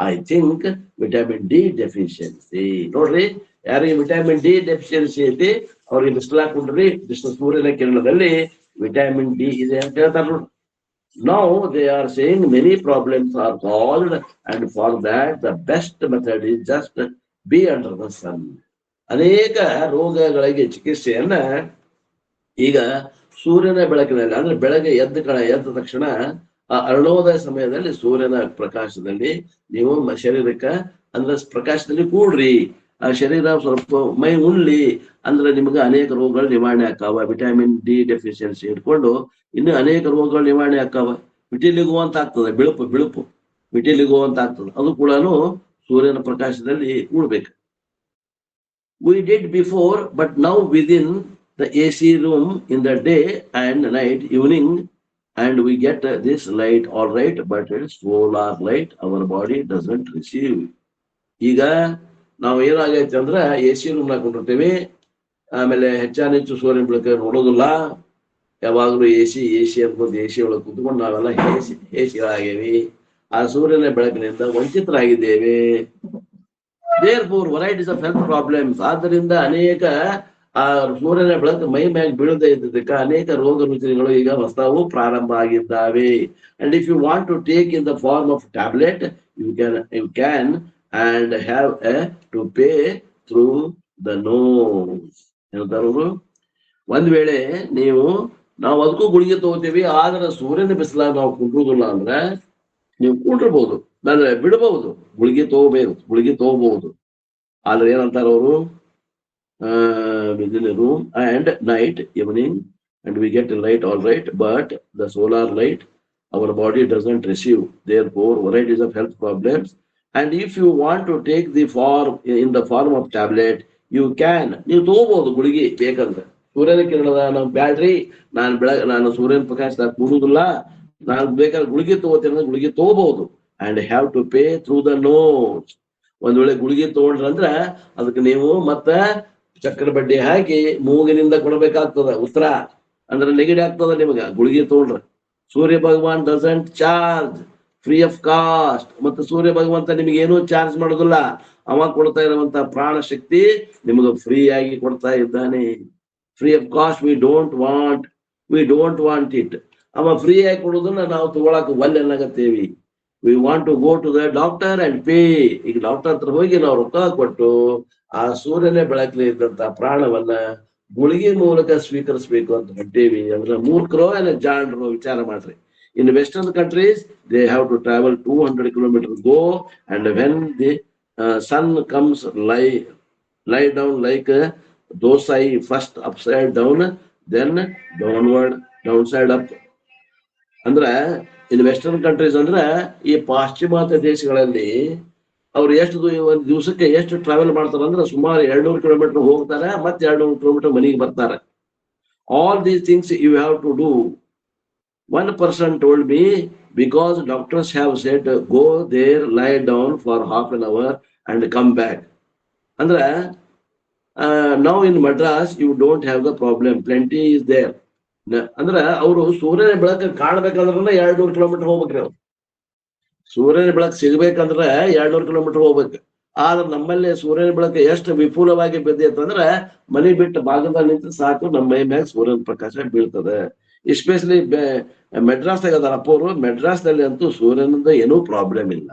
I think vitamin D deficiency. ನೋಡ್ರಿ, ಯಾರಿಗೆ ವಿಟಮಿನ್ ಡಿ ಡೆಫಿಷಿಯನ್ಸಿ ಐತಿ ಅವ್ರಿಗೆ ಬಿಸಿಲಾಕೊಂಡ್ರಿ, ಸೂರ್ಯನ ಕಿರಣದಲ್ಲಿ ವಿಟಮಿನ್ ಡಿ ಇದೆ ಅಂತ ಹೇಳ್ತಾರೆ ನೋಡಿ. Now they are saying many problems are caused, and for that the best method is just be under the sun. ಅನೇಕ ರೋಗಗಳಿಗೆ ಚಿಕಿತ್ಸೆಯನ್ನ ಈಗ ಸೂರ್ಯನ ಬೆಳಕಿನಲ್ಲಿ, ಅಂದ್ರೆ ಬೆಳಗ್ಗೆ ಎದ್ದ ತಕ್ಷಣ ಆ ಅರುಣೋದಯ ಸಮಯದಲ್ಲಿ ಸೂರ್ಯನ ಪ್ರಕಾಶದಲ್ಲಿ ನೀವು ಶರೀರಕ್ಕ ಅಂದ್ರೆ ಪ್ರಕಾಶದಲ್ಲಿ ಕೂಡ್ರಿ. ಆ ಶರೀರ ಸ್ವಲ್ಪ ಮೈ ಉಣ್ಲಿ ಅಂದ್ರೆ ನಿಮ್ಗೆ ಅನೇಕ ರೋಗಗಳು ನಿವಾರಣೆ ಆಕಾವ. ವಿಟಮಿನ್ ಡಿ ಡೆಫಿಷಿಯನ್ಸಿ ಇಟ್ಕೊಂಡು ಇನ್ನು ಅನೇಕ ರೋಗಗಳು ನಿವಾರಣೆ ಆಕಾವ. ವಿಟಿಲಿಗೋ ಅಂತ ಆಗ್ತದೆ, ಬಿಳುಪು ವಿಟಿಲಿಗೋ ಅಂತ ಆಗ್ತದೆ. ಅದು ಕೂಡ ಸೂರ್ಯನ ಪ್ರಕಾಶದಲ್ಲಿ ಕೂಡ್ಬೇಕು. We did before, but now within the AC room in the day and night, evening, and we get this light, all right, but it's solar light, our body doesn't receive. ಈಗ ನಾವು ಏನಾಗೈತೆ ಅಂದ್ರೆ AC room ಹಾಕೊಂಡಿರ್ತೀವಿ, ಆಮೇಲೆ ಹೆಚ್ಚು ಸೂರ್ಯನ ಬೆಳಕು ನೋಡೋದಿಲ್ಲ. ಯಾವಾಗಲೂ AC ಅನ್ಕೊಂಡು AC ಒಳಗೆ ಕುತ್ಕೊಂಡು ನಾವೆಲ್ಲ AC ಆ ಸೂರ್ಯನ ಬೆಳಕಿನಿಂದ ವಂಚಿತರಾಗಿದ್ದೇವೆ. Therefore, varieties of health problems. ಆದ್ದರಿಂದ ಅನೇಕ ಆ ಸೂರ್ಯನ ಬೆಳಕು ಮೈ ಮ್ಯಾಗ ಬೀಳದೆ ಇದ್ದದಕ್ಕೆ ಅನೇಕ ರೋಗ ರುಜಿನಗಳು ಈಗ ಹೊಸವು ಪ್ರಾರಂಭ ಆಗಿದ್ದಾವೆ. And if you want to take in the form of tablet, you can and have to pay through the nose. ಹೇಳ್ತಾರವರು, ಒಂದ್ ವೇಳೆ ನಾವು ಅದಕ್ಕೂ ಗುಳಿಗೆ ತಗೋತೀವಿ, ಆದ್ರೆ ಸೂರ್ಯನ ಬಿಸಿಲಾಗ ನಾವು ಕುಂಡ್ರುದಿಲ್ಲ ಅಂದ್ರೆ ನೀವು ಕುಂಡ್ರಬಹುದು, ಅಂದ್ರೆ ಬಿಡಬಹುದು. ಗುಳಿಗೆ ತಗೋಬಹುದು. ಆದ್ರೆ ಏನಂತಾರ ಅವರು within a room and night, evening, and we get light all right, but the solar light our body doesn't receive. Therefore, varieties of health problems. And if you want to take the form in the form of tablet, you can. ನೀವು ತಗೋಬಹುದು ಗುಳಿಗೆ ಬೇಕಂದ್ರೆ. ಸೂರ್ಯನ ಕಿರಣದ ನಾವು ಬ್ಯಾಡ್ರಿ ನಾನು ಸೂರ್ಯನ ಪ್ರಕಾಶದಾಗ ಕೂಡುದಿಲ್ಲ, ನಾನು ಬೇಕಾದ್ರೆ ಗುಳಿಗೆ ತಗೋತೀನಿ ಅಂದ್ರೆ ಗುಳಿಗೆ ತಗೋಬಹುದು. And have to pay through the notes. ಒಂದ್ ವೇಳೆ ಗುಳಿಗೆ ತಗೊಂಡ್ರಂದ್ರ ಅದಕ್ಕೆ ನೀವು ಮತ್ತ ಚಕ್ರ ಬಡ್ಡಿ ಹಾಕಿ ಮೂಗಿನಿಂದ ಕೊಡಬೇಕಾಗ್ತದ ಉತ್ತರ. ಅಂದ್ರೆ ನೆಗಡಿ ಆಗ್ತದ ನಿಮಗ ಗುಳಿಗೆ ತಗೊಂಡ್ರ. Surya Bhagwan doesn't charge, free of cost. ಮತ್ತೆ ಸೂರ್ಯ ಭಗವಂತ ನಿಮಗೆ ಏನೂ ಚಾರ್ಜ್ ಮಾಡೋದಿಲ್ಲ. ಅವ ಕೊಡ್ತಾ ಇರುವಂತ ಪ್ರಾಣ ಶಕ್ತಿ ನಿಮಗ ಫ್ರೀ ಆಗಿ ಕೊಡ್ತಾ ಇದ್ದಾನೆ. Free of cost. We don't want it. ಅವ ಫ್ರೀ ಆಗಿ ಕೊಡೋದನ್ನ ನಾವು ತಗೊಳಕ್ ಒಲ್ಲೆನ್ನಾಗತ್ತೇವಿ. We want to go to the doctor and pay. ಈಗ ಡಾಕ್ಟರ್ ಹತ್ರ ಹೋಗಿ ನಾವು ರೊಕ್ಕ ಕೊಟ್ಟು ಆ ಸೂರ್ಯನೇ ಬೆಳಕಲಿ ಇದ್ದಂತ ಪ್ರಾಣವನ್ನ ಗುಳಿಗೆ ಮೂಲಕ ಸ್ವೀಕರಿಸಬೇಕು ಅಂತ ಹೊಂಟೇವಿ. ಅಂದ್ರೆ ಮೂರ್ಖರೋ ಏನ ಜಾಣರು ವಿಚಾರ ಮಾಡ್ರಿ. In western countries they have to travel 200 kilometers go, and when the sun comes lie down like dosai, first upside down, then downside up. ಅಂದ್ರ ಇನ್ ವೆಸ್ಟರ್ನ್ ಕಂಟ್ರೀಸ್ ಅಂದ್ರ ಈ ಪಾಶ್ಚಿಮಾತ್ಯ ದೇಶಗಳಲ್ಲಿ ಅವ್ರು ಎಷ್ಟು ಒಂದ್ ದಿವಸಕ್ಕೆ ಎಷ್ಟು ಟ್ರಾವೆಲ್ ಮಾಡ್ತಾರ ಅಂದ್ರೆ ಸುಮಾರು 200 kilometers ಹೋಗ್ತಾರೆ, ಮತ್ತೆ 200 kilometers ಮನೆಗೆ ಬರ್ತಾರೆ. All these things you have to do. One person told me, because doctors have said go there, lie down for half an hour and come back. Andra now in Madras you don't have the problem, plenty is there. ಅಂದ್ರ ಅವರು ಸೂರ್ಯನ ಬೆಳಕ ಕಾಣ್ಬೇಕಂದ್ರ 200 kilometers ಹೋಗ್ಬೇಕ್ರಿ. ಅವ್ರು ಸೂರ್ಯನ ಬೆಳಕು ಸಿಗ್ಬೇಕಂದ್ರ 200 kilometers ಹೋಗ್ಬೇಕು. ಆದ್ರೆ ನಮ್ಮಲ್ಲಿ ಸೂರ್ಯನ ಬೆಳಕು ಎಷ್ಟು ವಿಪುಲವಾಗಿ ಬಿದ್ದೈತಂದ್ರ ಮನೆ ಬಿಟ್ಟು ಭಾಗದಲ್ಲಿ ನಿಂತು ಸಾಕು, ನಮ್ಮ ಮೈ ಮ್ಯಾಗ ಸೂರ್ಯನ ಪ್ರಕಾಶ ಬೀಳ್ತದೆ. ಎಸ್ಪೆಷಲಿ ಮೆಡ್ರಾಸ್ದಾಗ ಅದಾರ ಅಪ್ಪವರು. ಮೆಡ್ರಾಸ್ನಲ್ಲಿ ಅಂತೂ ಸೂರ್ಯನಿಂದ ಏನೂ ಪ್ರಾಬ್ಲಮ್ ಇಲ್ಲ.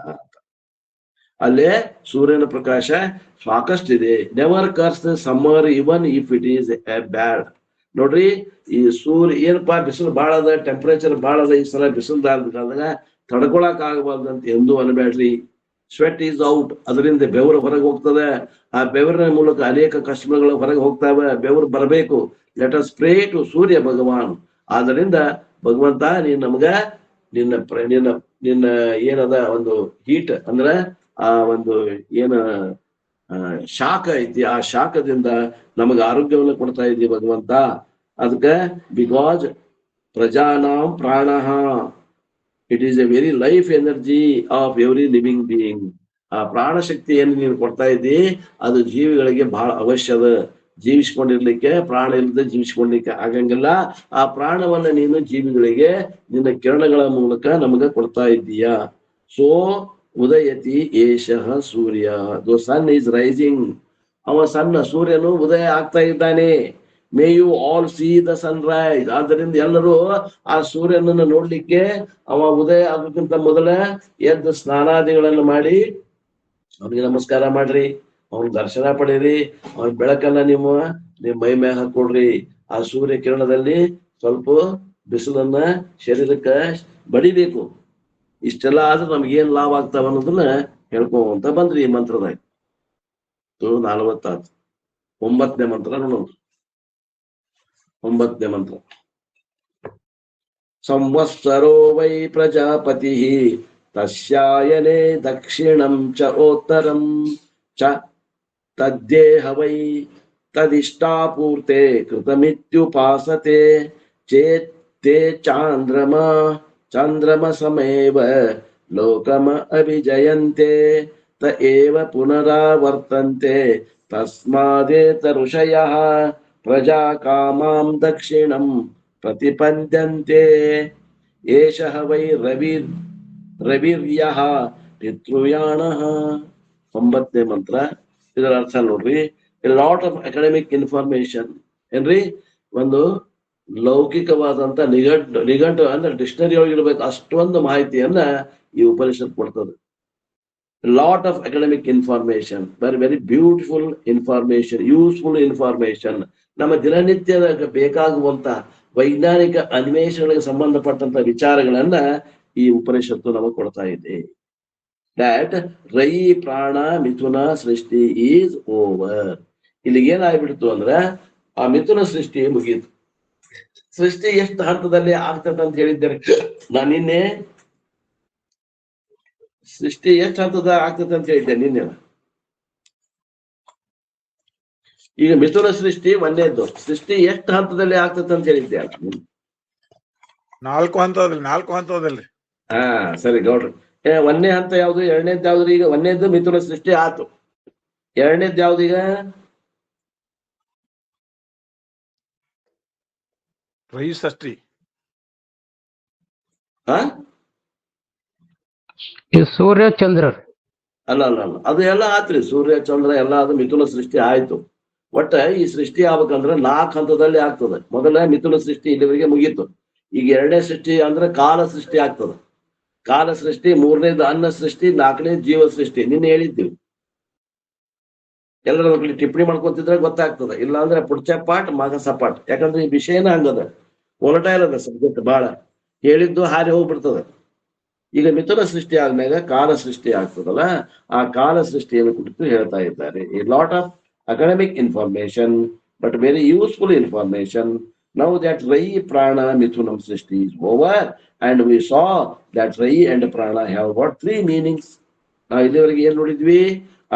ಅಲ್ಲೇ ಸೂರ್ಯನ ಪ್ರಕಾಶ ಸಾಕಷ್ಟು ಇದೆ. Never curse summer even if it is bad. ನೋಡ್ರಿ, ಈ ಸೂರ್ಯ ಏನಪ್ಪಾ ಬಿಸಿಲು ಬಾಳ ಅದ, ಟೆಂಪರೇಚರ್ ಬಾಳ ಅದ, ಈ ಸಲ ಬಿಸಿಲ್ದಾಗ ತಡ್ಕೊಳಕ್ ಆಗಬಾರ್ದಂತ ಎಂದೂ ಅನ್ಬೇಡ್ರಿ. Sweat is out. ಅದರಿಂದ ಬೆವರು ಹೊರಗೆ ಹೋಗ್ತದೆ. ಆ ಬೆವರಿನ ಮೂಲಕ ಅನೇಕ ಕಷ್ಟಗಳು ಹೊರಗೆ ಹೋಗ್ತಾವೆ. ಬೆವರು ಬರಬೇಕು. ಲೆಟ್ ಅಸ್ ಪ್ರೇ ಟು ಸೂರ್ಯ ಭಗವಾನ್. ಆದ್ದರಿಂದ ಭಗವಂತ ನೀನ್ ನಮ್ಗ ನಿನ್ನ ಏನದ ಒಂದು ಹೀಟ್ ಅಂದ್ರ ಆ ಒಂದು ಏನ ಶಾಖ ಐತಿ, ಆ ಶಾಖದಿಂದ ನಮಗ ಆರೋಗ್ಯವನ್ನು ಕೊಡ್ತಾ ಇದ್ದೀವಿ ಭಗವಂತ. ಅದಕ್ಕೆ ಬಿಕಾಸ್ ಪ್ರಜಾನಾಂ ಪ್ರಾಣಃ, it is a very life energy of every living being. ಆ ಪ್ರಾಣ ಶಕ್ತಿ ಏನು ನೀನು ಕೊಡ್ತಾ ಇದ್ದಿ ಅದು ಜೀವಿಗಳಿಗೆ ಬಹಳ ಅವಶ್ಯದ. ಜೀವಿಸ್ಕೊಂಡಿರ್ಲಿಕ್ಕೆ ಪ್ರಾಣ ಇಲ್ಲದೆ ಜೀವಿಸ್ಕೊಳ್ಲಿಕ್ಕೆ ಆಗಂಗಿಲ್ಲ. ಆ ಪ್ರಾಣವನ್ನ ನೀನು ಜೀವಿಗಳಿಗೆ ನಿನ್ನ ಕಿರಣಗಳ ಮೂಲಕ ನಮಗ ಕೊಡ್ತಾ ಇದ್ದೀಯಾ. ಸೋ ಉದಯತಿ ಏಷಃ ಸೂರ್ಯ. The sun is rising. ಅವ ಸಣ್ಣ ಸೂರ್ಯನು ಉದಯ ಆಗ್ತಾ ಇದ್ದಾನೆ. May you all see the sun rise. ಆದ್ದರಿಂದ ಎಲ್ಲರೂ ಆ ಸೂರ್ಯನನ್ನು ನೋಡ್ಲಿಕ್ಕೆ ಅವ ಉದಯ ಆಗೋಕ್ಕಿಂತ ಮೊದಲ ಎದ್ದು ಸ್ನಾನಾದಿಗಳನ್ನು ಮಾಡಿ ಅವನಿಗೆ ನಮಸ್ಕಾರ ಮಾಡ್ರಿ, ಅವನ ದರ್ಶನ ಪಡೀರಿ, ಅವನ ಬೆಳಕನ್ನ ನಿಮ್ಮ ಮೈ ಮ್ಯಾಗ ಹಾಕೊಡ್ರಿ. ಆ ಸೂರ್ಯ ಕಿರಣದಲ್ಲಿ ಸ್ವಲ್ಪ ಬಿಸಿಲನ್ನ ಶರೀರಕ್ಕೆ ಬಡಿಬೇಕು. ಇಷ್ಟೆಲ್ಲ ಆದ್ರೆ ನಮ್ಗೇನ್ ಲಾಭ ಆಗ್ತಾವ ಅನ್ನೋದನ್ನ ಹೇಳ್ಕೊಂತ ಬಂದ್ರಿ. ಈ ಮಂತ್ರದಾಗ 40 ಆಯ್ತು. 9ನೇ ಮಂತ್ರ ನೋಡೋಣ. 9ನೇ ಮಂತ್ರ. ಸಂವತ್ಸರೋ ವೈ ಪ್ರಜಾಪತಿ ತಸ್ಯಾಯನೆ ದಕ್ಷಿಣಂ ಚ ಉತ್ತರಂ ಚ ತದ್ದೇಹ ವೈ ತದಿಷ್ಟಾಪೂರ್ತೆ ಕೃತಮಿತ್ಯುಪಾಸತೆ ಚೇತ್ತೇ ಚಾಂದ್ರಮ ಸಮೇವ ಲೋಕಮ ಅಭಿಜಯಂತೆ ತ ಏವ ಪುನರಾವರ್ತಂತೆ ತಸ್ಮಾದೇತ ಋಷಯಃ ಪ್ರಜಾ ಕಾಮಾಂ ದಕ್ಷಿಣಂ ಪ್ರತಿಪದ್ಯಂತೆ ಏಷಃ ವೈ ರವಿರ್ಯಃ ಪಿತೃಯಾಣಃ. 9ನೇ ಮಂತ್ರ. ಇದರ ಅರ್ಥ ನೋಡ್ರಿ. ಲಾಟ್ ಆಫ್ ಅಕಾಡೆಮಿಕ್ ಇನ್ಫಾರ್ಮೇಶನ್ ಏನ್ರಿ, ಒಂದು ಲೌಕಿಕವಾದಂತ ನಿಘಂಟು ಅಂದ್ರೆ ಡಿಕ್ಷನರಿ ಒಳಗಿರ್ಬೇಕು ಅಷ್ಟೊಂದು ಮಾಹಿತಿಯನ್ನ ಈ ಉಪನಿಷತ್ ಕೊಡ್ತದೆ. Lot of academic information, very beautiful information, useful information. ನಮ್ಮ ದಿನನಿತ್ಯದ ಬೇಕಾಗುವಂತ ವೈಜ್ಞಾನಿಕ ಅನ್ವೇಷಣೆಗೆ ಸಂಬಂಧಪಟ್ಟಂತ ವಿಚಾರಗಳನ್ನ ಈ ಉಪನಿಷತ್ತು ನಮಗೆ ಕೊಡ್ತಾ ಇದೆ. that ರೈ ಪ್ರಾಣ ಮಿಥುನ ಸೃಷ್ಟಿ ಈಸ್ ಓವರ್. ಇಲ್ಲಿಗೆ ಏನಾಗ್ಬಿಡ್ತು ಅಂದ್ರೆ ಆ ಮಿಥುನ ಸೃಷ್ಟಿ ಮುಗೀತು. ಸೃಷ್ಟಿ ಎಷ್ಟು ಹಂತದಲ್ಲಿ ಆಗ್ತದೆ ಅಂತ ಹೇಳಿದ್ದಾರೆ ನಾನು ನಿನ್ನೆ. ಸೃಷ್ಟಿ ಎಷ್ಟು ಹಂತದ ಆಗ್ತದೆ ಅಂತ ಹೇಳಿದ್ದೆ ನಿನ್ನೆ. ಈಗ ಮಿಥುನ ಸೃಷ್ಟಿ ಒಂದೇದ್ದು. ಸೃಷ್ಟಿ ಎಷ್ಟು ಹಂತದಲ್ಲಿ ಆಗ್ತದೆ ಅಂತ ಹೇಳಿದ್ದೆ. 4 ಹಂತದಲ್ಲಿ. ಹಾ ಸರಿ ಗೌಡ್ರಿ. ಒಂದನೇ ಹಂತ ಯಾವ್ದು, ಎರಡನೇದ್ ಯಾವ್ದ್ರಿ? ಈಗ ಒಂದನೇದ್ದು ಮಿಥುನ ಸೃಷ್ಟಿ ಆತು. ಎರಡನೇದ್ ಯಾವ್ದು ಈಗ? ರೈ ಸೃಷ್ಟಿ. ಸೂರ್ಯ ಚಂದ್ರ ಅಲ್ಲ ಅದು ಎಲ್ಲ ಆತ್ರಿ. ಸೂರ್ಯ ಚಂದ್ರ ಎಲ್ಲ ಅದು ಮಿಥುನ ಸೃಷ್ಟಿ ಆಯ್ತು. ಒಟ್ಟ ಈ ಸೃಷ್ಟಿ ಆಗ್ಬೇಕಂದ್ರೆ 4 ಹಂತದಲ್ಲಿ ಆಗ್ತದೆ. ಮೊದಲ ಮಿಥುನ ಸೃಷ್ಟಿ ಇಲ್ಲಿವರೆಗೆ ಮುಗೀತು. ಈಗ ಎರಡನೇ ಸೃಷ್ಟಿ ಅಂದ್ರೆ ಕಾಲ ಸೃಷ್ಟಿ ಆಗ್ತದೆ. ಕಾಲ ಸೃಷ್ಟಿ, ಮೂರನೇದು ಅನ್ನ ಸೃಷ್ಟಿ, 4ನೇದು ಜೀವ ಸೃಷ್ಟಿ. ನಿನ್ನೆ ಹೇಳಿದ್ದೀವಿ. ಎಲ್ಲರ ಮಕ್ಕಳಿಗೆ ಟಿಪ್ಪಣಿ ಮಾಡ್ಕೊತಿದ್ರೆ ಗೊತ್ತಾಗ್ತದೆ. ಇಲ್ಲ ಅಂದ್ರೆ ಪುಡ್ಚ ಪಾಠ ಮಗ ಸಪಾಟ್. ಯಾಕಂದ್ರೆ ಈ ವಿಷಯನ ಹಂಗದ, ಒಲಟೈಲ್ ಅದ ಸಬ್ಜೆಕ್ಟ್. ಬಾಳ ಹೇಳಿದ್ದು ಹಾರಿ ಹೋಗ್ಬಿಡ್ತದೆ. ಈಗ ಮಿಥುನ ಸೃಷ್ಟಿ ಆದ್ಮೇಲೆ ಕಾಲ ಸೃಷ್ಟಿ ಆಗ್ತದಲ್ಲ, ಆ ಕಾಲ ಸೃಷ್ಟಿಯನ್ನು ಕುರಿತು ಹೇಳ್ತಾ ಇದ್ದಾರೆ. A lot of academic information, but very useful information. Now that Rai Prana Mithunam Srishti is over, and we saw that Rai and Prana have what 3 meanings. ನಾವು ಇಲ್ಲಿವರೆಗೆ ಏನ್ ನೋಡಿದ್ವಿ?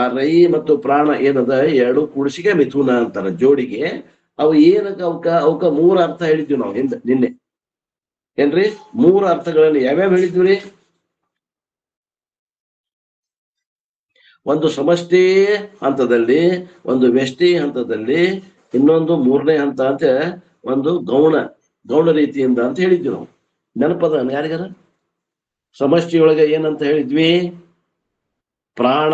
ಆ ರೈ ಮತ್ತು ಪ್ರಾಣ ಏನದ, ಎರಡು ಕುಡಿಸಿಗೆ ಮಿಥುನ ಅಂತಾರ ಜೋಡಿಗೆ. ಅವು ಏನಕ್ಕ ಅವಕ್ಕ 3 ಅರ್ಥ ಹೇಳಿದ್ವಿ ನಾವು ನಿನ್ನೆ. ಏನ್ರಿ 3 ಅರ್ಥಗಳನ್ನು ಯಾವ್ಯಾವ ಹೇಳಿದ್ವಿ? ಒಂದು ಸಮಷ್ಟಿ ಹಂತದಲ್ಲಿ, ಒಂದು ವ್ಯಷ್ಟಿ ಹಂತದಲ್ಲಿ, ಇನ್ನೊಂದು 3ನೇ ಹಂತ ಅಂತ ಒಂದು ಗೌಣ ರೀತಿಯಿಂದ ಅಂತ ಹೇಳಿದ್ವಿ ನಾವು. ನೆನಪದ ಯಾರಿಗಾರ? ಸಮಷ್ಟಿಯೊಳಗೆ ಏನಂತ ಹೇಳಿದ್ವಿ? ಪ್ರಾಣ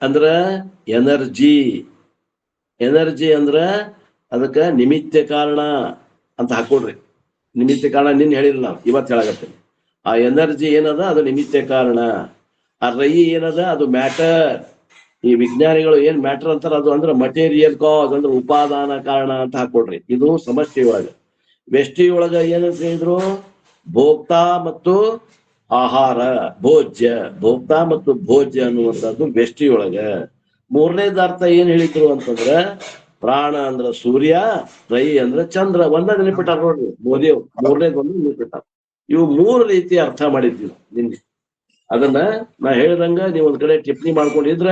ಅಂದ್ರ ಎನರ್ಜಿ. ಎನರ್ಜಿ ಅಂದ್ರ ಅದಕ್ಕ ನಿಮಿತ್ತ ಕಾರಣ ಅಂತ ಹಾಕೊಡ್ರಿ. ನಿಮಿತ್ತ ಕಾರಣ ನಿನ್ನೆ ಹೇಳಿಲ್ಲ ನಾವು, ಇವತ್ತು ಹೇಳಾಗತ್ತೇನೆ. ಆ ಎನರ್ಜಿ ಏನದ ಅದು ನಿಮಿತ್ತ ಕಾರಣ. ಆ ರೈ ಏನದ ಅದು ಮ್ಯಾಟರ್. ಈ ವಿಜ್ಞಾನಿಗಳು ಏನ್ ಮ್ಯಾಟರ್ ಅಂತಾರ ಅದು ಅಂದ್ರೆ ಮಟೀರಿಯಲ್ ಕಾಸ್, ಅಂದ್ರೆ ಉಪಾದಾನ ಕಾರಣ ಅಂತ ಹಾಕೊಡ್ರಿ. ಇದು ಸಮಷ್ಟಿ ಒಳಗ. ವ್ಯಷ್ಟಿ ಒಳಗ ಏನಂತ ಹೇಳಿದ್ರು? ಭೋಕ್ತಾ ಮತ್ತು ಆಹಾರ, ಭೋಜ್ಯ. ಭೋಕ್ತಾ ಮತ್ತು ಭೋಜ್ಯ ಅನ್ನುವಂಥದ್ದು ವ್ಯಷ್ಟಿ ಒಳಗ. 3ನೇದ ಅರ್ಥ ಏನ್ ಹೇಳಿದ್ರು ಅಂತಂದ್ರ ಪ್ರಾಣ ಅಂದ್ರ ಸೂರ್ಯ, ರೈ ಅಂದ್ರ ಚಂದ್ರ. ಒಂದ ನೆನಪಿಟ್ಟಾರ ನೋಡ್ರಿ ಮೋದಿ. 3ನೇದು ಒಂದು ನೆನಪಿಟ್ಟಾರ. ಇವು 3 ರೀತಿ ಅರ್ಥ ಮಾಡಿದ್ವಿ ನಿನ್ನೆ. ಅದನ್ನ ನಾ ಹೇಳ್ದಂಗ ನೀವು ಒಂದ್ ಕಡೆ ಟಿಪ್ಪಣಿ ಮಾಡ್ಕೊಂಡಿದ್ರ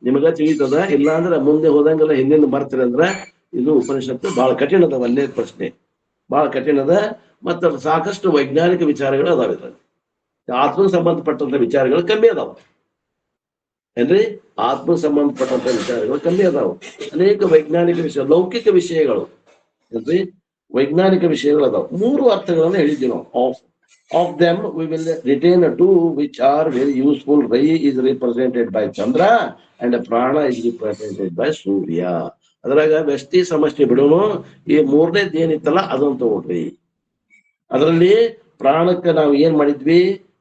ನಿಮಗ ತಿಳಿತದ. ಇಲ್ಲ ಅಂದ್ರೆ ಮುಂದೆ ಹೋದಂಗೆಲ್ಲ ಹಿಂದಿಂದ ಬರ್ತೀರ ಅಂದ್ರ ಇದು ಉಪನಿಷತ್ತು ಬಹಳ ಕಠಿಣದ. 1ನೇ ಪ್ರಶ್ನೆ ಬಹಳ ಕಠಿಣದ. ಮತ್ತ ಸಾಕಷ್ಟು ವೈಜ್ಞಾನಿಕ ವಿಚಾರಗಳು ಅದಾವ. ಇದ್ರಲ್ಲಿ ಆತ್ಮ ಸಂಬಂಧಪಟ್ಟಂತ ವಿಚಾರಗಳು ಕಮ್ಮಿ ಅದಾವ. ಏನ್ರಿ? ಆತ್ಮ ಸಂಬಂಧಪಟ್ಟಂತ ವಿಚಾರಗಳು ಕಮ್ಮಿ ಅದಾವ. ಅನೇಕ ವೈಜ್ಞಾನಿಕ ವಿಷಯ, ಲೌಕಿಕ ವಿಷಯಗಳು ಏನ್ರಿ ವೈಜ್ಞಾನಿಕ ವಿಷಯಗಳು ಅದಾವ. 3 ಅರ್ಥಗಳನ್ನು ಹೇಳಿದ್ವಿ ನಾವು. Of them we will retain 2 which are very useful. Rai is represented by Chandra and Prana is represented by Surya. ಅದ್ರಾಗ ವ್ಯಷ್ಟಿ ಸಮಷ್ಟಿ ಬಿಡೋನು. ಈ 3ನೇದು ಏನಿತ್ತಲ್ಲ ಅದನ್ನ ತಗೊಳ್ರಿ. ಅದರಲ್ಲಿ ಪ್ರಾಣಕ್ಕೆ ನಾವು ಏನ್ ಮಾಡಿದ್ವಿ?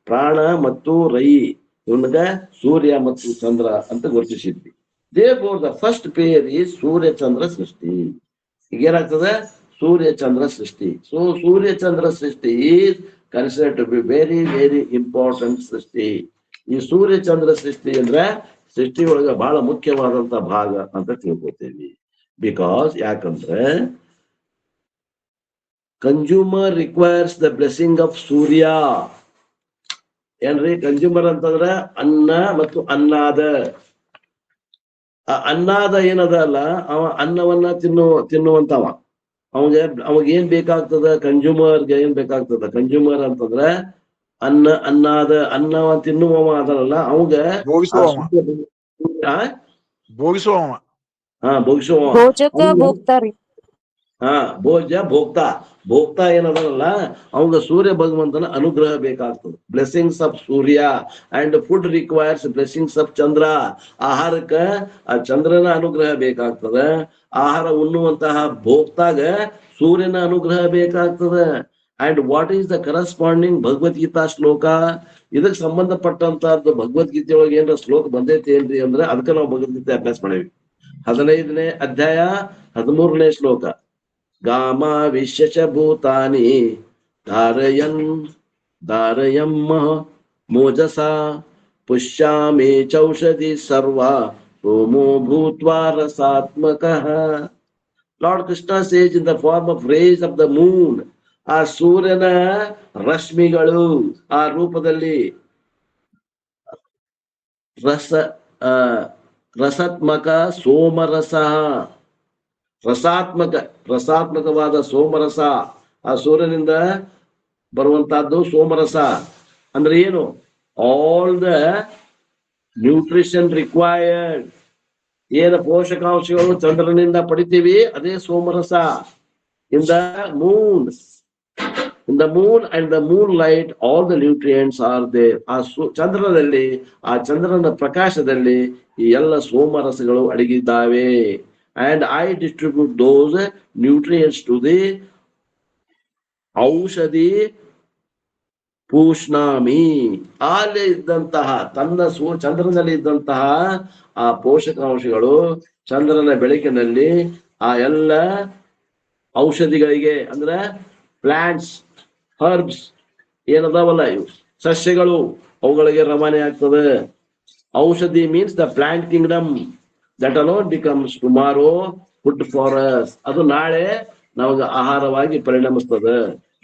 ಪ್ರಾಣ ಮತ್ತು ರೈ ಇವನ್ಗ ಸೂರ್ಯ ಮತ್ತು ಚಂದ್ರ ಅಂತ ಗುರುತಿಸಿದ್ವಿ. Therefore the first pair is ಸೂರ್ಯ ಚಂದ್ರ ಸೃಷ್ಟಿ. ಈಗ ಏನಾಗ್ತದೆ? ಸೂರ್ಯ ಚಂದ್ರ ಸೃಷ್ಟಿ. ಸೊ ಸೂರ್ಯ ಚಂದ್ರ ಸೃಷ್ಟಿ is considered to be very very important ಸೃಷ್ಟಿ. ಈ ಸೂರ್ಯ ಚಂದ್ರ ಸೃಷ್ಟಿ ಅಂದ್ರೆ ಸೃಷ್ಟಿ ಒಳಗ ಬಹಳ ಮುಖ್ಯವಾದಂತ ಭಾಗ ಅಂತ ತಿಳ್ಕೊತೀವಿ. ಬಿಕಾಸ್ ಯಾಕಂದ್ರೆ consumer requires the blessing of Surya. ಏನ್ರಿ ಕನ್ಸ್ಯೂಮರ್ ಅಂತಂದ್ರ ಅನ್ನ ಮತ್ತು ಅನ್ನಾದ. ಅನ್ನಾದ ಏನದ ಅಲ್ಲ, ಅವ ಅನ್ನವನ್ನ ತಿನ್ನುವಂತವ. ಅವಾಗ ಏನ್ ಬೇಕಾಗ್ತದ? ಕನ್ಸ್ಯೂಮರ್ಗೆ ಏನ್ ಬೇಕಾಗ್ತದ? ಕನ್ಸ್ಯೂಮರ್ ಅಂತಂದ್ರ ಅನ್ನದ ಅನ್ನವ ತಿನ್ನುವವ ಅದಲ್ಲ, ಅವಾಗ ಭೋಗಿಸುವ. ಭೋಜ್ಯ ಭೋಕ್ತಾ. ಭೋಕ್ತಾ ಏನದಲ್ಲ ಅವಾಗ ಸೂರ್ಯ ಭಗವಂತನ ಅನುಗ್ರಹ ಬೇಕಾಗ್ತದೆ. Blessings of Surya and food requires blessings of Chandra. ಆಹಾರಕ್ಕ ಆ ಚಂದ್ರನ ಅನುಗ್ರಹ ಬೇಕಾಗ್ತದ. ಆಹಾರ ಉಣ್ಣುವಂತಹ ಭೋಕ್ತಾಗ ಸೂರ್ಯನ ಅನುಗ್ರಹ ಬೇಕಾಗ್ತದ. And what is the corresponding Bhagavad Gita ಶ್ಲೋಕ? ಇದಕ್ ಸಂಬಂಧಪಟ್ಟಂತಹದ್ದು ಭಗವದ್ಗೀತೆ ಒಳಗೆ ಏನಾರ ಶ್ಲೋಕ ಬಂದೈತಿ ಏನ್ರಿ ಅಂದ್ರೆ ಅದಕ್ಕೆ ನಾವು ಭಗವದ್ಗೀತೆ ಅಭ್ಯಾಸ ಮಾಡೇವಿ. 15ನೇ ಅಧ್ಯಾಯ 13ನೇ ಶ್ಲೋಕ. ಗಾಮ ವಿಶ್ಯಚ ಭೂತಾನಿ ಧಾರಯನ್ ಧಾರಯಂ ಮೋಜಸ ಪುಷ್ಯಾಮಿ ಚೌಷಧಿ ಸರ್ವ ಸೋಮೋ ಭೂತ್ವಾ ರಸಾತ್ಮಕಃ. Lord Krishna says in the form of rays of the moon, ಆ ಸೂರ್ಯನ ರಶ್ಮಿಗಳು ಆ ರೂಪದಲ್ಲಿ ರಸಾತ್ಮಕ ಸೋಮರಸ, ರಸಾತ್ಮಕವಾದ ಸೋಮರಸ, ಆ ಸೂರ್ಯನಿಂದ ಬರುವಂತಹದ್ದು ಸೋಮರಸ. ಅಂದ್ರೆ ಏನು? ಆಲ್ ದ ನ್ಯೂಟ್ರಿಷನ್ ರಿಕ್ವೈರ್ಡ್, ಏನು ಪೋಷಕಾಂಶಗಳು ಚಂದ್ರನಿಂದ ಪಡಿತೀವಿ ಅದೇ ಸೋಮರಸ. In the moon and the moon light all the nutrients are there. ಆ ಚಂದ್ರನಲ್ಲಿ, ಆ ಚಂದ್ರನ ಪ್ರಕಾಶದಲ್ಲಿ ಈ ಎಲ್ಲ ಸೋಮರಸಗಳು ಅಡಗಿದ್ದಾವೆ. And I distribute those nutrients to the aushadhi ಪೂಷ್ಣಾಮಿ. ಅಲ್ಲಿ ಇದ್ದಂತಹ ಚಂದ್ರನಲ್ಲಿ ಇದ್ದಂತಹ ಆ ಪೋಷಕಾಂಶಗಳು ಚಂದ್ರನ ಬೆಳಕಿನಲ್ಲಿ ಆ ಎಲ್ಲ ಔಷಧಿಗಳಿಗೆ, ಅಂದ್ರೆ ಪ್ಲಾಂಟ್ಸ್, ಹರ್ಬ್ಸ್ ಏನದಾವಲ್ಲ ಇವು ಸಸ್ಯಗಳು, ಅವುಗಳಿಗೆ ರವಾನೆ ಆಗ್ತದೆ. ಔಷಧಿ means the plant Kingdom that alone becomes tomorrow food for us. ಅದು ನಾಳೆ ನಮಗೆ ಆಹಾರವಾಗಿ ಪರಿಣಮಿಸ್ತದೆ.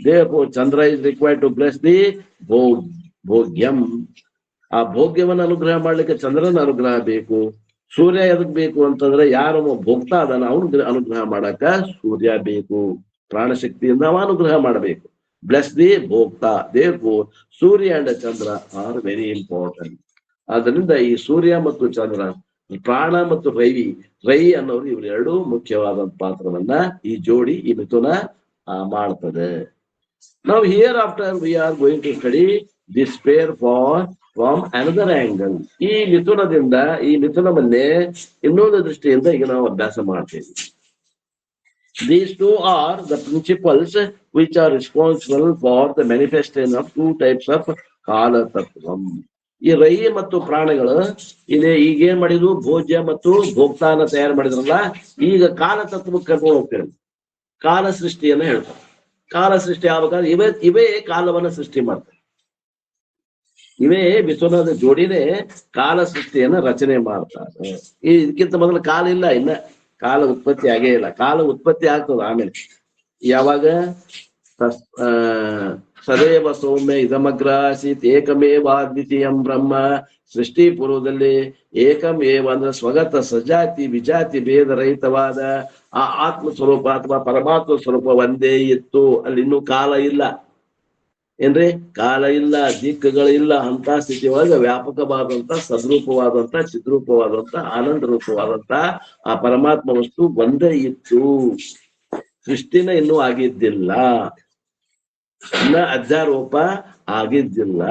Therefore, Chandra is required to bless the ಭೋಗ್ಯಂ. ಆ ಭೋಗ್ಯವನ್ನು ಅನುಗ್ರಹ ಮಾಡ್ಲಿಕ್ಕೆ ಚಂದ್ರನ ಅನುಗ್ರಹ ಬೇಕು. ಸೂರ್ಯ ಎದಕ್ ಬೇಕು ಅಂತಂದ್ರೆ ಯಾರು ಭೋಗ್ತಾ ಅದನ್ನ ಅವನು ಅನುಗ್ರಹ ಮಾಡಾಕ ಸೂರ್ಯ ಬೇಕು. ಪ್ರಾಣಶಕ್ತಿಯಿಂದ ಅವ ಅನುಗ್ರಹ ಮಾಡಬೇಕು. Bless the bhokta. Therefore, Surya and Chandra are very important. ಆದ್ದರಿಂದ ಈ ಸೂರ್ಯ ಮತ್ತು ಚಂದ್ರ, ಪ್ರಾಣ ಮತ್ತು ರೈ ಅನ್ನೋರು ಇವ್ರು ಎರಡೂ ಮುಖ್ಯವಾದಂತ ಪಾತ್ರವನ್ನ ಈ ಜೋಡಿ, ಈ ಮಿಥುನ ಮಾಡ್ತದೆ. Now hereafter we are going to study this pair from another angle. ಈ ಮಿಥುನವನ್ನೇ ಇನ್ನೊಂದು ದೃಷ್ಟಿಯಿಂದ ಈಗ ನಾವು ಅಭ್ಯಾಸ ಮಾಡ್ತೇವೆ. These two are the principles which are responsible for the manifestation of two types of ಕಾಲ ತತ್ವಂ. ಈ ರೈ ಮತ್ತು ಪ್ರಾಣಗಳು ಈಗ ಏನ್ ಮಾಡಿದ್ವು? ಭೋಜ್ಯ ಮತ್ತು ಭೋಕ್ತಾನ ತಯಾರು ಮಾಡಿದ್ರಲ್ಲ, ಈಗ ಕಾಲ ತತ್ವಕ್ಕೆ ಕರ್ಕೊಂಡು ಹೋಗ್ತೇವೆ. ಕಾಲ ಸೃಷ್ಟಿಯನ್ನ ಹೇಳ್ತಾರೆ. ಕಾಲ ಸೃಷ್ಟಿ ಆಗ್ಬೇಕಾದ್ರೆ ಇವೇ ಕಾಲವನ್ನ ಸೃಷ್ಟಿ ಮಾಡ್ತಾರೆ. ಇವೇ ಮಿಥುನದ ಜೋಡಿನೇ ಕಾಲ ಸೃಷ್ಟಿಯನ್ನ ರಚನೆ ಮಾಡ್ತಾರೆ. ಇದಕ್ಕಿಂತ ಮೊದಲು ಕಾಲ ಇಲ್ಲ, ಇನ್ನ ಕಾಲ ಉತ್ಪತ್ತಿ ಆಗೇ ಇಲ್ಲ. ಕಾಲ ಉತ್ಪತ್ತಿ ಆಗ್ತದ ಆಮೇಲೆ. ಯಾವಾಗ? ಸದೇವ ಸೌಮ್ಯ ಇದಮಗ್ರ ಆಸೀತ್ ಏಕಮೇವ ಅದ್ವಿತೀಯಂ ಬ್ರಹ್ಮ. ಸೃಷ್ಟಿ ಪೂರ್ವದಲ್ಲಿ ಏಕಂ ಏವ ಅಂದ್ರೆ ಸ್ವಗತ ಸಜಾತಿ ವಿಜಾತಿ ಭೇದ ರಹಿತವಾದ ಆ ಆತ್ಮ ಸ್ವರೂಪ ಅಥವಾ ಪರಮಾತ್ಮ ಸ್ವರೂಪ ಒಂದೇ ಇತ್ತು. ಅಲ್ಲಿ ಇನ್ನೂ ಕಾಲ ಇಲ್ಲ. ಏನ್ರಿ? ಕಾಲ ಇಲ್ಲ, ದಿಕ್ಕುಗಳಿಲ್ಲ. ಅಂತ ಸ್ಥಿತಿಯೊಳಗೆ ವ್ಯಾಪಕವಾದಂತ ಸದ್ರೂಪವಾದಂತ ಚಿದ್ರೂಪವಾದಂತ ಆನಂದ ರೂಪವಾದಂತ ಆ ಪರಮಾತ್ಮ ವಸ್ತು ಒಂದೇ ಇತ್ತು. ಸೃಷ್ಟಿನ ಇನ್ನೂ ಆಗಿದ್ದಿಲ್ಲ, ಇನ್ನ ಅಧ್ಯಾರೋಪ ಆಗಿದ್ದಿಲ್ಲ.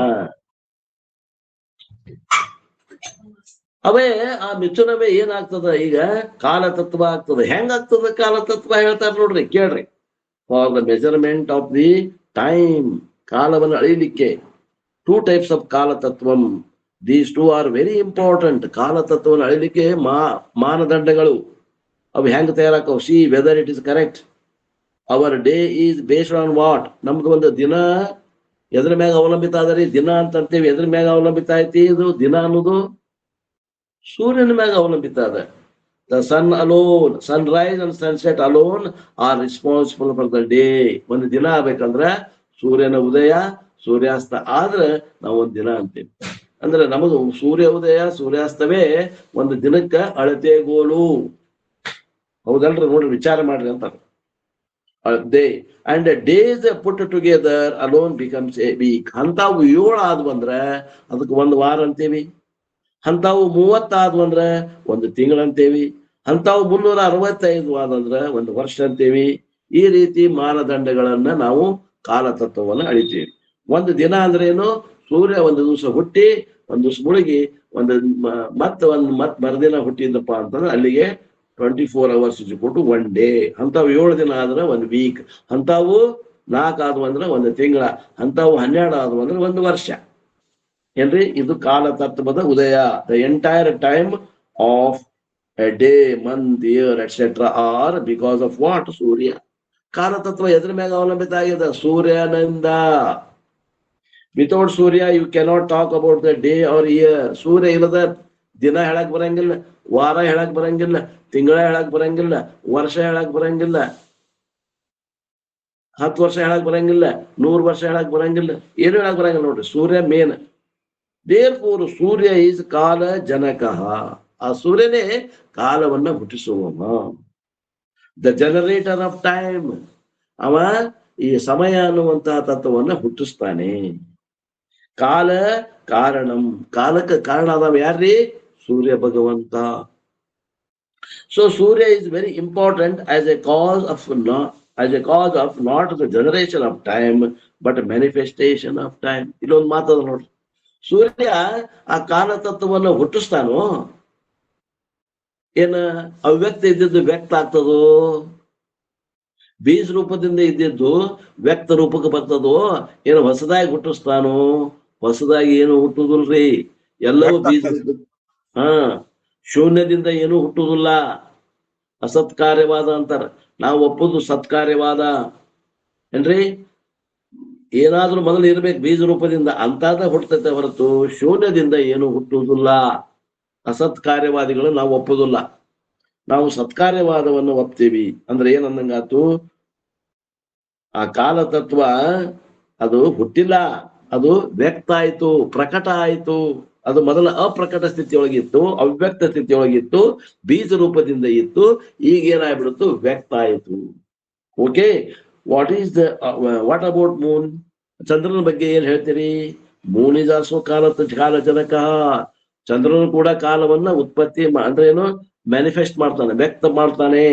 ಅವೇ ಆ ಮಿಥುನವೇ ಏನಾಗ್ತದ? ಈಗ ಕಾಲತತ್ವ ಆಗ್ತದೆ. ಹೆಂಗಾಗ್ತದ ಕಾಲತತ್ವ? ಹೇಳ್ತಾರೆ ನೋಡ್ರಿ, ಕೇಳ್ರಿ. For the measurement of the time, ಕಾಲವನ್ನು ಅಳಿಲಿಕ್ಕೆ. ಟೂ ಟೈಪ್ಸ್ ಆಫ್ ಕಾಲತತ್ವಂ. These two are very important. ಕಾಲತತ್ವವನ್ನು ಅಳಿಲಿಕ್ಕೆ ಮಾನದಂಡಗಳು ಅವು ಹೆಂಗ್ ತಯಾರಾಕವು? See whether it is correct. Our day is based on what? ನಮ್ದು ಒಂದು ದಿನ ಎದ್ರ ಮ್ಯಾಗ ಅವಲಂಬಿತ ಅದರಿ? ದಿನ ಅಂತ ಅಂತೀವಿ. ಎದ್ರ ಮ್ಯಾಗ ಅವಲಂಬಿತ ಐತಿ ಇದು ದಿನ ಅನ್ನೋದು? ಸೂರ್ಯನ ಮ್ಯಾಗ ಅವಲಂಬಿತ ಅದ. The sun alone, sunrise and sunset alone are responsible for the day. ಒಂದು ದಿನ ಆಗ್ಬೇಕಂದ್ರ ಸೂರ್ಯನ ಉದಯ ಸೂರ್ಯಾಸ್ತ ಆದ್ರೆ ನಾವು ಒಂದ್ ದಿನ ಅಂತೀವಿ. ಅಂದ್ರೆ ನಮದು ಸೂರ್ಯ ಉದಯ ಸೂರ್ಯಾಸ್ತವೇ ಒಂದು ದಿನಕ್ಕ ಅಳತೆಗೋಲು. ಹೌದಲ್ರಿ? ನೋಡ್ರಿ, ವಿಚಾರ ಮಾಡ್ರಿ ಅಂತ. day and days put together alone becomes a week. ಅಂತಾವು 7 ಆದ್ವಂದ್ರೆ ಅದಕ್ಕೆ ಒಂದು ವಾರ ಅಂತೀವಿ. ಅಂತಾವು 30 ಆದ್ವಂದ್ರೆ ಒಂದು ತಿಂಗಳು ಅಂತೀವಿ. ಅಂತಾವು 365 ಆದಂದ್ರೆ ಒಂದು ವರ್ಷ ಅಂತೀವಿ. ಈ ರೀತಿ ಮಾನದಂಡಗಳನ್ನ ನಾವು ಕಾಲತತ್ವವನ್ನು ಅಳಿತೀವಿ. ಒಂದು ದಿನ ಅಂದ್ರೆ ಏನು? ಸೂರ್ಯ ಒಂದು ದಿವಸ ಹುಟ್ಟಿ ಒಂದು ದಿವಸ ಮುಳುಗಿ ಮತ್ ಮರುದಿನ ಹುಟ್ಟಿದ್ದಪ್ಪ ಅಂತಂದ್ರೆ ಅಲ್ಲಿಗೆ 24 hours ಕೊಟ್ಟು 1 day. ಅಂತಾವು 7 ದಿನ ಆದ್ರೆ 1 week. ಅಂತಾವು 4 ಆದ್ವು ಅಂದ್ರೆ 1 ತಿಂಗಳ. ಅಂತಾವು 12 ಆದ್ವು ಅಂದ್ರೆ 1 ವರ್ಷ. ಏನ್ರಿ? ಇದು ಕಾಲತತ್ವದ ಉದಯ. The entire time of a day, month, year etcetera are because of what? Surya. ಕಾಲತತ್ವ ಎದ್ರ ಮ್ಯಾಗ ಅವಲಂಬಿತ ಆಗಿದೆ? ಸೂರ್ಯನಿಂದ. Without Surya you cannot talk about the day or year. Surya ಇಲ್ಲದ ದಿನ ಹೇಳಕ್ ಬರಂಗಿಲ್ಲ, ವಾರ ಹೇಳಕ್ ಬರಂಗಿಲ್ಲ, ತಿಂಗಳ ಹೇಳಕ್ ಬರಂಗಿಲ್ಲ, ವರ್ಷ ಹೇಳಕ್ ಬರಂಗಿಲ್ಲ, 10 ವರ್ಷ ಹೇಳಕ್ ಬರಂಗಿಲ್ಲ, 100 ವರ್ಷ ಹೇಳಕ್ ಬರಂಗಿಲ್ಲ, ಏನು ಹೇಳಕ್ ಬರಂಗಿಲ್ಲ ನೋಡ್ರಿ. ಸೂರ್ಯ ಮೇನ್. ದೇರ್ಫೋರ್ ಸೂರ್ಯ ಈಸ್ ಕಾಲ ಜನಕ. ಆ ಸೂರ್ಯನೇ ಕಾಲವನ್ನ ಹುಟ್ಟಿಸುವವ, ದ ಜನರೇಟರ್ ಆಫ್ ಟೈಮ್. ಅವ ಈ ಸಮಯ ಅನ್ನುವಂತಹ ತತ್ವವನ್ನ ಹುಟ್ಟಿಸ್ತಾನೆ. ಕಾಲ ಕಾರಣಂ, ಕಾಲಕ್ಕೆ ಕಾರಣ ಅದಾವ ಯಾರ್ರಿ? ಸೂರ್ಯ ಭಗವಂತ. So Surya is very important as a cause of not the generation of time but manifestation of time. ಇಲ್ಲೊಂದು ಮಾತದ ನೋಡ್ರಿ. ಸೂರ್ಯ ಆ ಕಾಲ ತತ್ವವನ್ನು ಹುಟ್ಟಿಸ್ತಾನೋ, ಏನ ಅವ್ಯಕ್ತ ಇದ್ದಿದ್ದು ವ್ಯಕ್ತ ಆಗ್ತದೋ, ಬೀಜ ರೂಪದಿಂದ ಇದ್ದಿದ್ದು ವ್ಯಕ್ತ ರೂಪಕ್ಕೆ ಬರ್ತದೋ, ಏನು ಹೊಸದಾಗಿ ಹುಟ್ಟಿಸ್ತಾನೋ? ಹೊಸದಾಗಿ ಏನು ಹುಟ್ಟುದಿಲ್ರಿ, ಎಲ್ಲವೂ ಬೀಜ. ಶೂನ್ಯದಿಂದ ಏನು ಹುಟ್ಟುವುದಿಲ್ಲ. ಅಸತ್ಕಾರ್ಯವಾದ ಅಂತಾರ, ನಾವು ಒಪ್ಪುದು ಸತ್ಕಾರ್ಯವಾದ ಏನ್ರಿ? ಏನಾದ್ರೂ ಮೊದಲು ಇರ್ಬೇಕು ಬೀಜ ರೂಪದಿಂದ, ಅಂತಾದ ಹುಟ್ಟತೈತೆ ಹೊರತು ಶೂನ್ಯದಿಂದ ಏನು ಹುಟ್ಟುವುದಿಲ್ಲ. ಅಸತ್ಕಾರ್ಯವಾದಿಗಳು ನಾವು ಒಪ್ಪುದಿಲ್ಲ, ನಾವು ಸತ್ಕಾರ್ಯವಾದವನ್ನು ಒಪ್ತೀವಿ. ಅಂದ್ರೆ ಏನಂದಂಗಾತು? ಆ ಕಾಲ ತತ್ವ ಅದು ಹುಟ್ಟಿಲ್ಲ, ಅದು ವ್ಯಕ್ತ ಆಯ್ತು, ಪ್ರಕಟ ಆಯ್ತು. ಅದು ಮೊದಲ ಅಪ್ರಕಟ ಸ್ಥಿತಿಯೊಳಗಿತ್ತು, ಅವ್ಯಕ್ತ ಸ್ಥಿತಿಯೊಳಗಿತ್ತು, ಬೀಜ ರೂಪದಿಂದ ಇತ್ತು. ಈಗ ಏನಾಗ್ಬಿಡುತ್ತು? ವ್ಯಕ್ತ ಆಯಿತು. Okay, what about Moon? ಚಂದ್ರನ ಬಗ್ಗೆ ಏನ್ ಹೇಳ್ತೀರಿ? ಮೂನ್ ಇಸ್ ಆಲ್ಸೋ ಕಾಲ ಜನಕ. ಚಂದ್ರನು ಕೂಡ ಕಾಲವನ್ನ ಉತ್ಪತ್ತಿ ಅಂದ್ರೆ ಏನು, ಮ್ಯಾನಿಫೆಸ್ಟ್ ಮಾಡ್ತಾನೆ, ವ್ಯಕ್ತ ಮಾಡ್ತಾನೆ.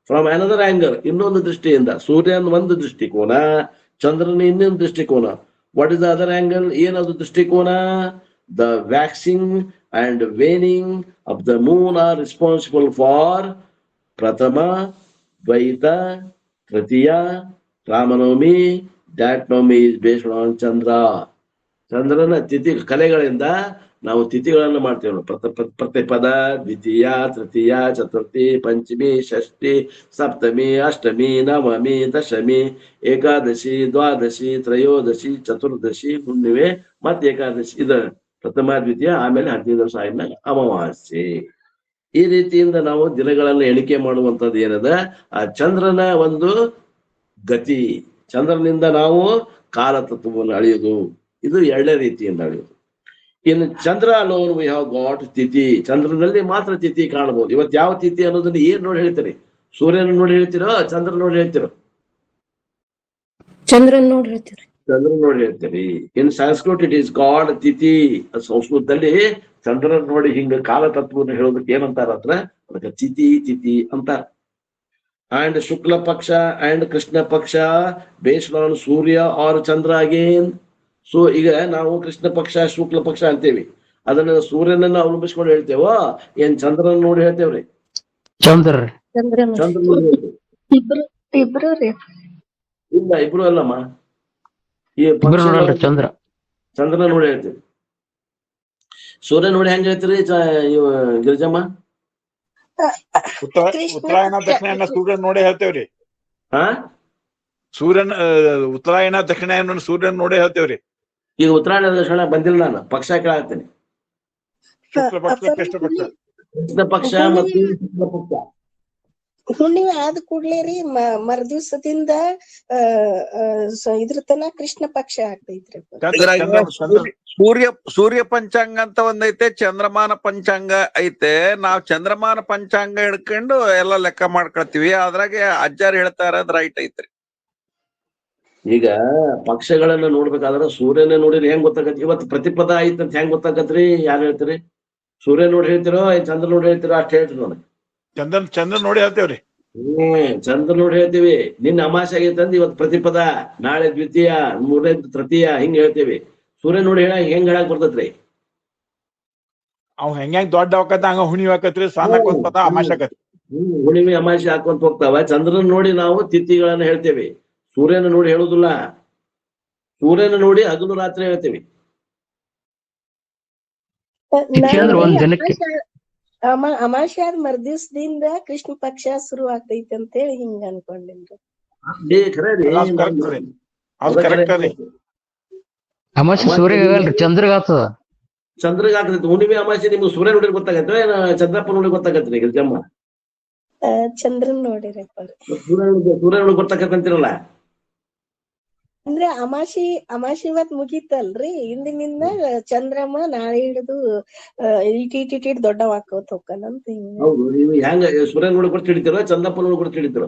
ಫ್ರಮ್ ಅನದರ್ ಆಂಗಲ್, ಇನ್ನೊಂದು ದೃಷ್ಟಿಯಿಂದ. ಸೂರ್ಯನ ಒಂದು ದೃಷ್ಟಿಕೋನ, ಚಂದ್ರನ ಇನ್ನೊಂದು ದೃಷ್ಟಿಕೋನ. What is the other angle? ಏನದು ದೃಷ್ಟಿಕೋನ? The waxing and waning of the moon are responsible for Pratama, Dvaita, Tritiya, Ramanavami. That Navami is based on Chandra. ಚಂದ್ರನ ತಿಥಿ ಕಲೆಗಳಿಂದ ನಾವು ತಿಥಿಗಳನ್ನು ಮಾಡ್ತೇವೆ. ಪ್ರತಿಪದ, ದ್ವಿತೀಯ, ತೃತೀಯ, ಚತುರ್ಥಿ, ಪಂಚಮಿ, ಷಷ್ಠಿ, ಸಪ್ತಮಿ, ಅಷ್ಟಮಿ, ನವಮಿ, ದಶಮಿ, ಏಕಾದಶಿ, ದ್ವಾದಶಿ, ತ್ರಯೋದಶಿ, ಚತುರ್ದಶಿ, ಹುಣ್ಣಿಮೆ, ಮತ್ತೆ ಏಕಾದಶಿ. ಇದು ಪ್ರಥಮ, ದ್ವಿತೀಯ, ಆಮೇಲೆ 15 ದಿವಸ ಆದ್ಮೇಲೆ ಅಮಾವಾಸ್ಯೆ. ಈ ರೀತಿಯಿಂದ ನಾವು ದಿನಗಳನ್ನು ಎಣಿಕೆ ಮಾಡುವಂಥದ್ದು ಏನದ, ಆ ಚಂದ್ರನ ಒಂದು ಗತಿ. ಚಂದ್ರನಿಂದ ನಾವು ಕಾಲ ತತ್ವವನ್ನು ಅಳೆಯುವುದು. ಇದು ಎರಡನೇ ರೀತಿಯಿಂದ ಅಳೆಯುವುದು. ಇನ್ನು ಚಂದ್ರ ಅಲೋನ್ ವಿ ಹ್ಯಾವ್ ಗಾಟ್ ತಿಥಿ. ಚಂದ್ರನಲ್ಲಿ ಮಾತ್ರ ತಿಥಿ ಕಾಣಬಹುದು. ಇವತ್ತು ಯಾವ ತಿಥಿ ಅನ್ನೋದನ್ನ ಏನ್ ನೋಡಿ ಹೇಳ್ತೀರಿ? ಸೂರ್ಯನ ನೋಡಿ ಹೇಳ್ತಿರೋ, ಚಂದ್ರ ನೋಡಿ ಹೇಳ್ತಿರೋ? ಚಂದ್ರನ್ ನೋಡಿ ಹೇಳ್ತೀರಿ. ಚಂದ್ರ ನೋಡಿ ಹೇಳ್ತೀರಿ. ಇನ್ ಸಂಸ್ಕೃತ್ ಇಟ್ ಈಸ್ ಗಾಡ್ ತಿಥಿ. ಸಂಸ್ಕೃತದಲ್ಲಿ ಚಂದ್ರನ ನೋಡಿ ಹಿಂಗ ಕಾಲ ತತ್ವವನ್ನು ಹೇಳೋದಕ್ಕೆ ಏನಂತಾರ ಅಂದ್ರೆ, ಅದಕ್ಕೆ ತಿಥಿ ಅಂತಾರ. ಅಂಡ್ ಶುಕ್ಲ ಪಕ್ಷ and Krishna paksha based on Surya or Chandra again. So ಈಗ ನಾವು ಕೃಷ್ಣ ಪಕ್ಷ, ಶುಕ್ಲ ಪಕ್ಷ ಅಂತೇವಿ. ಅದನ್ನ ಸೂರ್ಯನನ್ನ ಅವಲಂಬಿಸ್ಕೊಂಡು ಹೇಳ್ತೇವೋ, ಏನ್ ಚಂದ್ರನ ನೋಡಿ ಹೇಳ್ತೇವ್ರಿ? ಚಂದ್ರ ಚಂದ್ರ ನೋಡಿ ಹೇಳ್ತೇವೆ. ಇಲ್ಲ, ಇಬ್ರು ಅಲ್ಲಮ್ಮ. ಈ ಚಂದ್ರ ಚಂದ್ರನ ನೋಡಿ ಹೇಳ್ತೇವೆ. ಸೂರ್ಯ ನೋಡಿ ಹೆಂಗ್ ಹೇಳ್ತೀರಿ ಗಿರಿಜಮ್ಮ? ಉತ್ತರಾಯಣ ದಕ್ಷಿಣ ಸೂರ್ಯನ ನೋಡಿ ಹೇಳ್ತೇವ್ರಿ. ಸೂರ್ಯನ ಉತ್ತರಾಯಣ ದಕ್ಷಿಣ ಸೂರ್ಯನ ನೋಡಿ ಹೇಳ್ತೇವ್ರಿ. ಈಗ ಉತ್ತರಾಯಣ ದಕ್ಷಿಣ ಬಂದಿಲ್ಲ, ನಾನು ಪಕ್ಷ ಕೇಳಾಕ್ತೇನೆ. ಶುಕ್ಲ ಪಕ್ಷ, ಕೃಷ್ಣ ಪಕ್ಷ. ಕೃಷ್ಣ ಪಕ್ಷ ಮತ್ತು ಶುಕ್ಲ ಪಕ್ಷ. ಹುಣ್ಣಿಮೆ ಆದ ಕೂಡ್ಲೇ ರೀ ಮರುದಿವ್ಸದಿಂದ ಇದ್ರ ತನ ಕೃಷ್ಣ ಪಕ್ಷ ಆಗ್ತೈತ್ರಿ. ಸೂರ್ಯ ಪಂಚಾಂಗ ಅಂತ ಒಂದೈತೆ, ಚಂದ್ರಮಾನ ಪಂಚಾಂಗ ಐತೆ. ನಾವ್ ಚಂದ್ರಮಾನ ಪಂಚಾಂಗ ಹಿಡ್ಕೊಂಡು ಎಲ್ಲಾ ಲೆಕ್ಕ ಮಾಡ್ಕೊಳ್ತೀವಿ. ಅದ್ರಾಗೆ ಅಜ್ಜಾರ್ ಹೇಳ್ತಾರ, ಅದ್ ರೈಟ್ ಐತ್ರಿ. ಈಗ ಪಕ್ಷಗಳನ್ನ ನೋಡ್ಬೇಕಾದ್ರೆ ಸೂರ್ಯನ ನೋಡಿದ್ರೆ ಹೆಂಗ್ ಗೊತ್ತಾಗತ್ರಿ? ಇವತ್ತು ಪ್ರತಿಪದ ಐತಂತ ಹೆಂಗ್ ಗೊತ್ತಾಗತ್ರಿ? ಯಾರು ಹೇಳ್ತೀರಿ? ಸೂರ್ಯ ನೋಡಿ ಹೇಳ್ತಿರೋ, ಚಂದ್ರ ನೋಡಿ ಹೇಳ್ತಿರೋ? ಅಷ್ಟ್ ಹೇಳ್ತೀರಿ ನೋಡಿ. ಚಂದ್ರ ನೋಡಿ ಹೇಳ್ತೇವ್ರಿ. ಚಂದ್ರ ನೋಡಿ ಹೇಳ್ತೀವಿ. ನಿನ್ನ ಅಮಾಸೆ ಆಗೈತಂದ್ ಇವತ್ತು ಪ್ರತಿಪದ, ನಾಳೆ ದ್ವಿತೀಯ, ಮೂರನೇ ತೃತೀಯ, ಹಿಂಗ್ ಹೇಳ್ತೀವಿ. ಸೂರ್ಯ ನೋಡಿ ಹೆಂಗ್ ಹೇಳಕ್ ಬರ್ತೈತ್ರಿ? ಅವ್ ಹೆಂಗ್ ದೊಡ್ಡ ಆಕತ್ತ ಹಂಗ ಹುಣಿಮೆ ಆಕತ್ರಿ, ಸಣ್ಣ ಆಕತ್ತ ಅಮಾಸೆ ಆಕತ್ರಿ. ಹುಣಿಮೆ ಅಮಾಸೆ ಹಾಕೊಂತ ಹೋಗ್ತಾವ. ಚಂದ್ರನ ನೋಡಿ ನಾವು ತಿಥಿಗಳನ್ನ ಹೇಳ್ತೇವೆ, ಸೂರ್ಯನ ನೋಡಿ ಹೇಳುದಿಲ್ಲ. ಸೂರ್ಯನ ನೋಡಿ ಹಗಲು ರಾತ್ರಿ ಹೇಳ್ತೇವೆ. ಅಮಾಸೆ ಆದ ಮರ್ದಿವ್ಸದಿಂದ ಕೃಷ್ಣ ಪಕ್ಷ ಶುರು ಆಗ್ತೈತಿ ಅಂತೇಳಿ ಹಿಂಗ ಅನ್ಕೊಂಡಿನ್ರಿ. ಅಮಾವಾಸ್ಯೆ ಸೂರ್ಯಗ ಆಗಲ್ರಿ ಚಂದ್ರಗ ಆಗ್ತದ. ಚಂದ್ರಗ ಆಗ್ತೈತಿ. ಹುಣ್ಣಿಮೆ ಅಮಾವಾಸ್ಯೆ ನಿಮ್ಗೆ ಸೂರ್ಯ ನೋಡಿ ಗೊತ್ತಾಗತ್ತೆ ಏನ ಚಂದ್ರಪ್ಪ ನೋಡಿ ಗೊತ್ತಾಗತ್ತೆ ಈಗ ಜಮ್ಮ ಚಂದ್ರನ್ ನೋಡಿರಪ್ಪ. ಸೂರ್ಯ ನೋಡಿ ಗೊತ್ತಾಗತ್ತಂತಿರಲ್ಲ. ಅಂದ್ರೆ ಅಮಾಶಿ ಇವತ್ ಮುಗೀತಲ್ರಿ, ಹಿಂದಿನಿಂದ ಚಂದ್ರಮ್ಮ ನಾಳೆ ಹಿಡಿದು ಇಟ್ ದೊಡ್ಡವ ಹಾಕೋತ್ ಹೋಗ್ಕನಂತ ಹಿಂಗ. ಹೌದು, ನೀವು ಹೆಂಗ ಸೂರ್ಯ ನೋಡಿ ಗೊತ್ತ ಹಿಡಿತೀರ ಚಂದ್ರಪ್ಪ ನೋಡಿ ಗೊತ್ತ ಹಿಡಿತೀರ?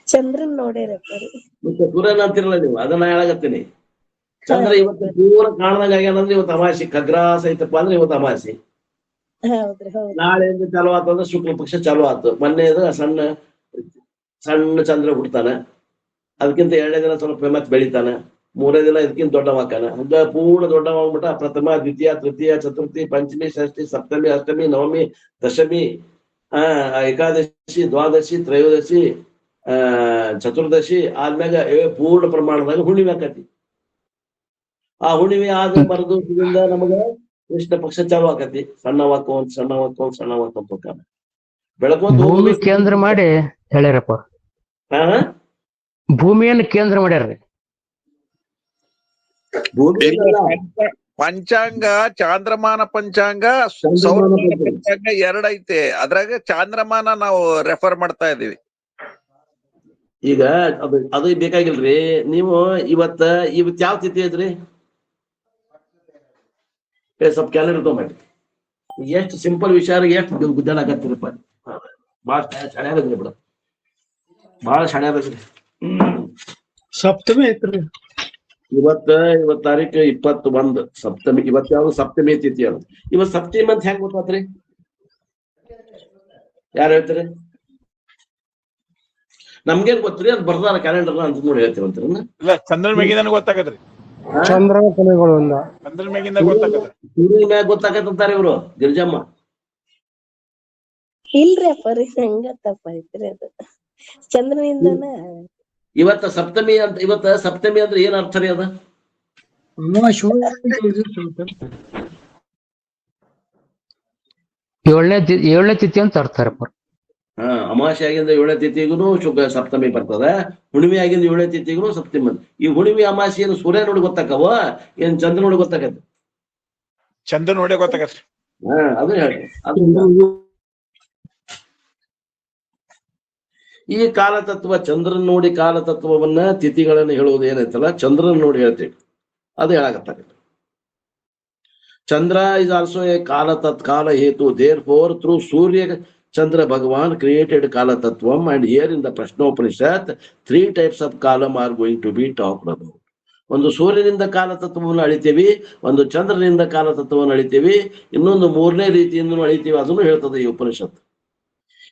ಚಂದ್ರನ್ ನೋಡಿರಪ್ಪ ರೀ. ಮತ್ತೆ ಸೂರ್ಯನ ಅಂತಿರಲ್ಲ ನೀವು, ಅದನ್ನ ಹೇಳಾಗತ್ತೀನಿ. ಚಂದ್ರ ಇವತ್ತು ಪೂರ ಕಾಣದಂಗ ಆಗ್ಯಾನಂದ್ರೆ ಇವತ್ತು ಅಮಾಸಿ, ಖಗ್ರಾಸ ಐತಪ್ಪ ಅಂದ್ರೆ ಇವತ್ತು ಅಮಾಸಿ. ಹೌದ್ರಿ ಹೌದು. ನಾಳೆಯಿಂದ ಚಾಲು ಆತಂದ್ರೆ ಶುಕ್ಲ ಪಕ್ಷ ಚಾಲು ಆತು. ಮೊನ್ನೆದು ಸಣ್ಣ ಚಂದ್ರ ಹುಡ್ತಾನ, ಅದಕ್ಕಿಂತ 2ನೇ ದಿನ ಸ್ವಲ್ಪ ಮತ್ತೆ ಬೆಳಿತಾನ, 3ನೇ ದಿನ ಇದಕ್ಕಿಂತ ದೊಡ್ಡವಾಕಾನ. ಹಂಗ ಪೂರ್ಣ ದೊಡ್ಡವಾಗ್ಬಿಟ್ಟ ಪ್ರಥಮ, ದ್ವಿತೀಯ, ತೃತೀಯ, ಚತುರ್ಥಿ, ಪಂಚಮಿ, ಷಷ್ಠಿ, ಸಪ್ತಮಿ, ಅಷ್ಟಮಿ, ನವಮಿ, ದಶಮಿ, ಏಕಾದಶಿ, ದ್ವಾದಶಿ, ತ್ರಯೋದಶಿ, ಚತುರ್ದಶಿ ಆದ್ಮ್ಯಾಗ ಪೂರ್ಣ ಪ್ರಮಾಣದಾಗ ಹುಣ್ಣಿಮೆ ಆಕತಿ. ಆ ಹುಣ್ಣಿಮೆ ಆದ ಮರುದಿವಸದಿಂದ ನಮಗ ಕೃಷ್ಣ ಪಕ್ಷ ಚಾಲು ಆಕತಿ. ಸಣ್ಣ ಬೆಳಕೊಂತ ಭೂಮಿ ಕೇಂದ್ರ ಮಾಡಿ ಹೇಳ್ಯಾರಪ್ಪ. ಭೂಮಿಯನ್ನು ಕೇಂದ್ರ ಮಾಡ್ಯಾರ್ರಿ. ಪಂಚಾಂಗ ಚಾಂದ್ರಮಾನ ಪಂಚಾಂಗ, ಸೌರಮಾನ ಪಂಚಾಂಗ 2 ಐತೆ. ಅದ್ರಾಗ ಚಾಂದ್ರಮಾನ ನಾವು ರೆಫರ್ ಮಾಡ್ತಾ ಇದೀವಿ. ಈಗ ಅದು ಬೇಕಾಗಿಲ್ರಿ. ನೀವು ಇವತ್ ಯಾವ ತಿಥಿ ಐತ್ರಿ? ಸ್ವಲ್ಪ ಕ್ಯಾಲೆಂಡರ್ ತಗೊಂಡ್ರಿ. ಎಷ್ಟು ಸಿಂಪಲ್ ವಿಚಾರ ಎಷ್ಟು ಗುದ್ದಾಡಕತ್ತೀರಪ್ಪ. ಬಾಳ ಶಾಣ್ಯಾದ್ರಿ ಬಿಡ, ಬಾಳ ಶಾಣ್ಯಾದ್ರಿ. ಸಪ್ತಮಿ ಐತ್ರಿ ಇವತ್ತ ತಾರೀಕು 21 ಸಪ್ತಮಿ. ಇವತ್ ಯಾವ್ದು ಸಪ್ತಮಿ ತಿಥಿ ಅದು. ಇವತ್ ಸಪ್ತಮಿ ಅಂತ ಹೆಂಗ್ ಗೊತ್ತಾತ್ರಿ? ಯಾರು ಹೇಳ್ತೀರಿ? ನಮ್ಗೇನ್ ಗೊತ್ತ್ರಿ? ಅದು ಬರ್ದಾರ ಕ್ಯಾಲೆಂಡರ್ ಅಂತ ನೋಡಿ ಹೇಳ್ತೀರಂತೀರ. ಇಲ್ಲ, ಚಂದ್ರನ ಮ್ಯಾಗಿಂದ ಗೊತ್ತಾಗತ್ರಿ. ಚಂದ್ರ ಕೊನೆಗಳಿಂದ ಚಂದ್ರನ ಮ್ಯಾಗಿಂದ ಗೊತ್ತಾಗತ್ರಿ. ಸೂರ್ಯನ ಮ್ಯಾಗ ಗೊತ್ತಾಗತ್ತಂತಾರ ಇವ್ರು ಗಿರಿಜಮ್ಮ. ಇಲ್ರಿ ಅಪ್ಪ ರೀ, ಹೆಂಗತ್ತಪ್ಪ ಐತ್ರಿ ಅದು ಚಂದ್ರನಿಂದನ. ಇವತ್ತ ಸಪ್ತಮಿ ಅಂದ್ರೆ ಏನ್ ಅರ್ಥ ರೀ ಅದ? ಏಳನೇ ತಿಥಿ ಅಂತ ಅರ್ಥರಪ್ಪ. ಅಮಾವಾಸ್ಯೆ ಆಗಿಂದ 7ನೇ ತಿಥಿಗೂ ಸಪ್ತಮಿ ಬರ್ತದ. ಹುಣ್ಣಿಮೆ ಆಗಿಂದ 7ನೇ ತಿಥಿಗೂ ಸಪ್ತಮಿ ಬಂದ. ಈ ಹುಣ್ಣಿಮೆ ಅಮಾವಾಸ್ಯೆ ಏನು ಸೂರ್ಯ ನೋಡಿ ಗೊತ್ತಾಕವ ಏನ್ ಚಂದ್ರ ನೋಡಿ ಗೊತ್ತಾಕತ್ತ? ಚಂದ್ರ ನೋಡೇ ಗೊತ್ತಾಗತ್ರಿ. ಅದು ಹೇಳಿ. ಈ ಕಾಲತತ್ವ ಚಂದ್ರನ್ ನೋಡಿ ಕಾಲತತ್ವವನ್ನ ತಿಥಿಗಳನ್ನ ಹೇಳುವುದು ಏನೈತಲ್ಲ, ಚಂದ್ರನ್ ನೋಡಿ ಹೇಳ್ತೇವೆ. ಅದು ಹೇಳಾಕತ್ತ. ಚಂದ್ರ ಇಸ್ ಆಲ್ಸೋ ಎ ಕಾಲ ಹೇತು. Therefore through Surya Chandra Bhagwan created ಕಾಲತತ್ವಂ, and here in the Prashnopanishad 3 types of ಕಾಲಂ are going to be talked about. ಒಂದು ಸೂರ್ಯನಿಂದ ಕಾಲತತ್ವವನ್ನು ಅಳಿತೀವಿ, ಒಂದು ಚಂದ್ರನಿಂದ ಕಾಲತತ್ವವನ್ನು ಅಳಿತೀವಿ, ಇನ್ನೊಂದು 3ನೇ ರೀತಿಯಿಂದ ಅಳಿತೀವಿ. ಅದನ್ನು ಹೇಳ್ತದೆ ಈ ಉಪನಿಷತ್.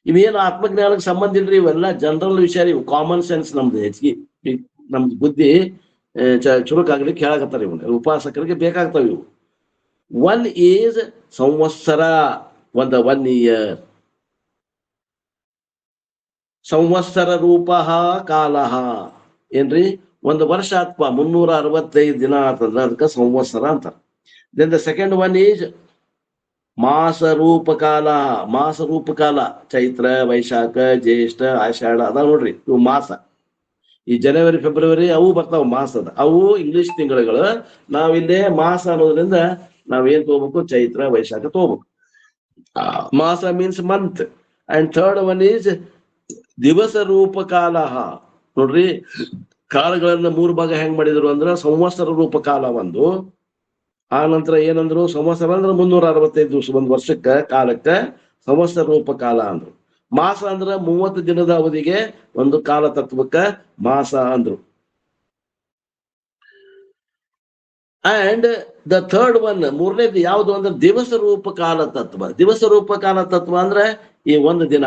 ಇವೇನು ಆತ್ಮಜ್ಞಾನಕ್ಕೆ ಸಂಬಂಧ ಇಲ್ರಿ, ಇವೆಲ್ಲ ಜನರಲ್ ವಿಚಾರ. ಇವು ಕಾಮನ್ ಸೆನ್ಸ್. ನಮ್ದು ಹೆಚ್ಚಿಗೆ ನಮ್ದು ಬುದ್ಧಿ ಚುರುಕಾಗ್ಲಿಕ್ಕೆ ಹೇಳಕತ್ತಾರೆ. ಇವನ್ನ ಉಪಾಸಕರಿಗೆ ಬೇಕಾಗ್ತಾವ ಇವು. 1 is ಸಂವತ್ಸರ, 1 year. ಸಂವತ್ಸರ ರೂಪ ಕಾಲ ಏನ್ರಿ? 1 ವರ್ಷ ಅಥವಾ 365 ದಿನ ಆತದ, ಅದಕ್ಕೆ ಸಂವತ್ಸರ ಅಂತಾರ. Then the second one is masa rupa ಕಾಲ. ಮಾಸ ರೂಪ ಕಾಲ ಚೈತ್ರ, ವೈಶಾಖ, ಜ್ಯೇಷ್ಠ, ಆಷಾಢ ಅದ ನೋಡ್ರಿ, ಇವು ಮಾಸ. ಈ ಜನವರಿ, ಫೆಬ್ರವರಿ ಅವು ಬರ್ತಾವ ಮಾಸದ. ಅವು ಇಂಗ್ಲಿಷ್ ತಿಂಗಳುಗಳು. ನಾವಿಲ್ಲೇ ಮಾಸ ಅನ್ನೋದ್ರಿಂದ ನಾವೇನ್ ತಗೋಬೇಕು? ಚೈತ್ರ, ವೈಶಾಖ ತಗೋಬೇಕು. ಮಾಸ means month. And third one is ದಿವಸ ರೂಪ ಕಾಲ. ನೋಡ್ರಿ, ಕಾಲಗಳನ್ನ 3 ಭಾಗ ಹೆಂಗ್ ಮಾಡಿದ್ರು ಅಂದ್ರ, ಸಂವತ್ಸರ ರೂಪ ಕಾಲ ಒಂದು, ಆ ನಂತರ ಏನಂದ್ರು? ಸಂವತ್ಸರ ಅಂದ್ರೆ 365 ದಿವಸ, 1 ವರ್ಷಕ್ಕ ಕಾಲಕ್ಕ ಸಂವತ್ಸರ ರೂಪ ಕಾಲ ಅಂದ್ರು. ಮಾಸ ಅಂದ್ರ 30 ದಿನದ ಅವಧಿಗೆ ಒಂದು ಕಾಲ ತತ್ವಕ್ಕ ಮಾಸ ಅಂದ್ರು. ಅಂಡ್ ದ ಥರ್ಡ್ ಒನ್, 3ನೇದು ಯಾವುದು ಅಂದ್ರೆ ದಿವಸ ರೂಪ ಕಾಲ ತತ್ವ. ದಿವಸ ರೂಪ ಕಾಲ ತತ್ವ ಅಂದ್ರೆ ಈ 1 ದಿನ,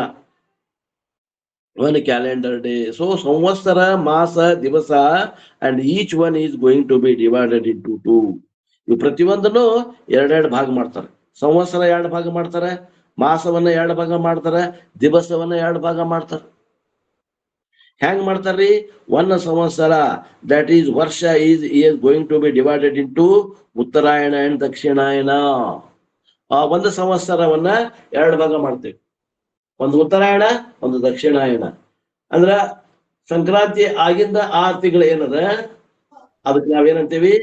1 calendar day. So samvatsara, masa, divasa, and each one is going to be divided into 2. ಇವು ಪ್ರತಿಯೊಂದನ್ನು 2 ಭಾಗ ಮಾಡ್ತಾರೆ. ಸಂವತ್ಸರ 2 ಭಾಗ ಮಾಡ್ತಾರೆ, ಮಾಸವನ್ನ 2 ಭಾಗ ಮಾಡ್ತಾರೆ, ದಿವಸವನ್ನ 2 ಭಾಗ ಮಾಡ್ತಾರೆ. ಹೆಂಗ್ ಮಾಡ್ತಾರ್ರಿ? 1 ಸಂವತ್ಸರ, ದಟ್ ಈಸ್ ವರ್ಷ, is going to be divided into Uttarayana and Dakshinayana. ಆ 1 ಸಂವತ್ಸರವನ್ನ 2 ಭಾಗ ಮಾಡ್ತೇವೆ. ಒಂದು ಉತ್ತರಾಯಣ, ಒಂದು ದಕ್ಷಿಣಾಯನ. ಅಂದ್ರ ಸಂಕ್ರಾಂತಿ ಆಗಿಂದ 6 ತಿಂಗಳು ಏನದ, ಅದಕ್ಕೆ ನಾವೇನಂತೀವಿ?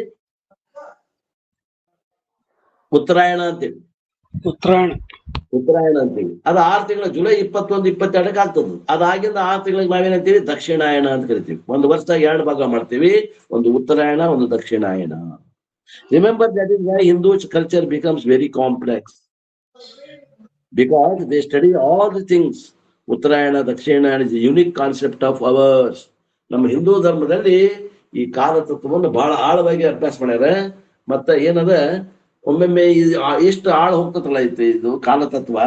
ಉತ್ತರಾಯಣ ಅಂತೀವಿ. ಉತ್ತರಾಯಣ ಅಂತೀವಿ. ಅದು 6 ತಿಂಗಳ ಜುಲೈ 21, 22 ಆಗ್ತದೆ. ಅದಾಗಿಂದ 6 ತಿಂಗಳಿಗೆ ನಾವೇನಂತೀವಿ ದಕ್ಷಿಣಾಯಣ ಅಂತ ಕರಿತೀವಿ. ಒಂದು ವರ್ಷದಾಗ 2 ಭಾಗ ಮಾಡ್ತೀವಿ, ಒಂದು ಉತ್ತರಾಯಣ, ಒಂದು Dakshinayana. Remember that is why Hindu culture becomes very complex because they study all the things. Uttarayana Dakshinayana is unique concept of ours. ನಮ್ಮ ಹಿಂದೂ ಧರ್ಮದಲ್ಲಿ ಈ ಕಾಲ ತತ್ವವನ್ನು ಬಹಳ ಆಳವಾಗಿ ಅಭ್ಯಾಸ ಮಾಡ್ಯಾರ. ಮತ್ತ ಏನದ ಒಮ್ಮೊಮ್ಮೆ ಎಷ್ಟು ಆಳ ಹೋಗ್ತದಲ್ಲ ಐತಿ ಇದು ಕಾಲತತ್ವ,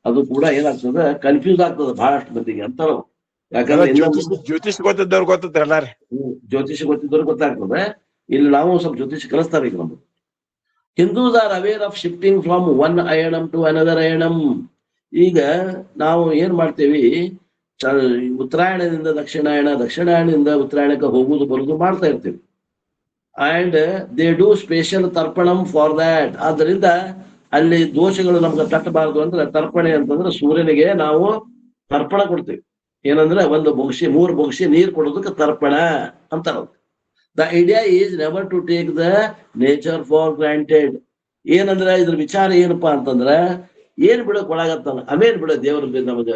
ಅದು ಕೂಡ ಏನಾಗ್ತದ ಕನ್ಫ್ಯೂಸ್ ಆಗ್ತದ ಬಹಳಷ್ಟು ಮಂದಿಗೆ ಅಂತಾರ. ಯಾಕಂದ್ರೆ ಜ್ಯೋತಿಷ್ ಗೊತ್ತಿದ್ದವ್ರು ಗೊತ್ತದ ಎಲ್ಲಾರಿ, ಜ್ಯೋತಿಷ ಗೊತ್ತಿದ್ದವ್ರು ಗೊತ್ತಾಗ್ತದೆ. ಇಲ್ಲಿ ನಾವು ಸ್ವಲ್ಪ ಜ್ಯೋತಿಷ ಕಲಿಸ್ತಾರೆ ಈಗ ನಮ್ಗೆ. Hindus are aware of shifting from one ayanam to another ayanam. ಈಗ ನಾವು ಏನ್ ಮಾಡ್ತೇವಿ, ಉತ್ತರಾಯಣದಿಂದ ದಕ್ಷಿಣಾಯಣ, ದಕ್ಷಿಣಾಯಣದಿಂದ ಉತ್ತರಾಯಣಕ್ಕೆ ಹೋಗುದು ಬರುದು ಮಾಡ್ತಾ ಇರ್ತೀವಿ. And they do special tarpanam for that. ಆದ್ದರಿಂದ ಅಲ್ಲಿ ದೋಷಗಳು ನಮ್ಗೆ ತಟ್ಟಬಾರದು ಅಂದ್ರೆ ತರ್ಪಣೆ ಅಂತಂದ್ರೆ ಸೂರ್ಯನಿಗೆ ನಾವು ತರ್ಪಣ ಕೊಡ್ತೀವಿ. ಏನಂದ್ರೆ 1 ಬೊಗಸೆ 3 ಬೊಗಸೆ ನೀರು ಕೊಡೋದಕ್ಕೆ ತರ್ಪಣ ಅಂತಾರ. The idea is never to take the nature for granted. ಏನಂದ್ರೆ ಇದ್ರ ವಿಚಾರ ಏನಪ್ಪಾ ಅಂತಂದ್ರ, ಏನ್ ಬಿಡಕ್ ಒಳಗತ್ತಾನ, ಅವೇನ್ ಬಿಡ ದೇವ್ರ ನಮಗ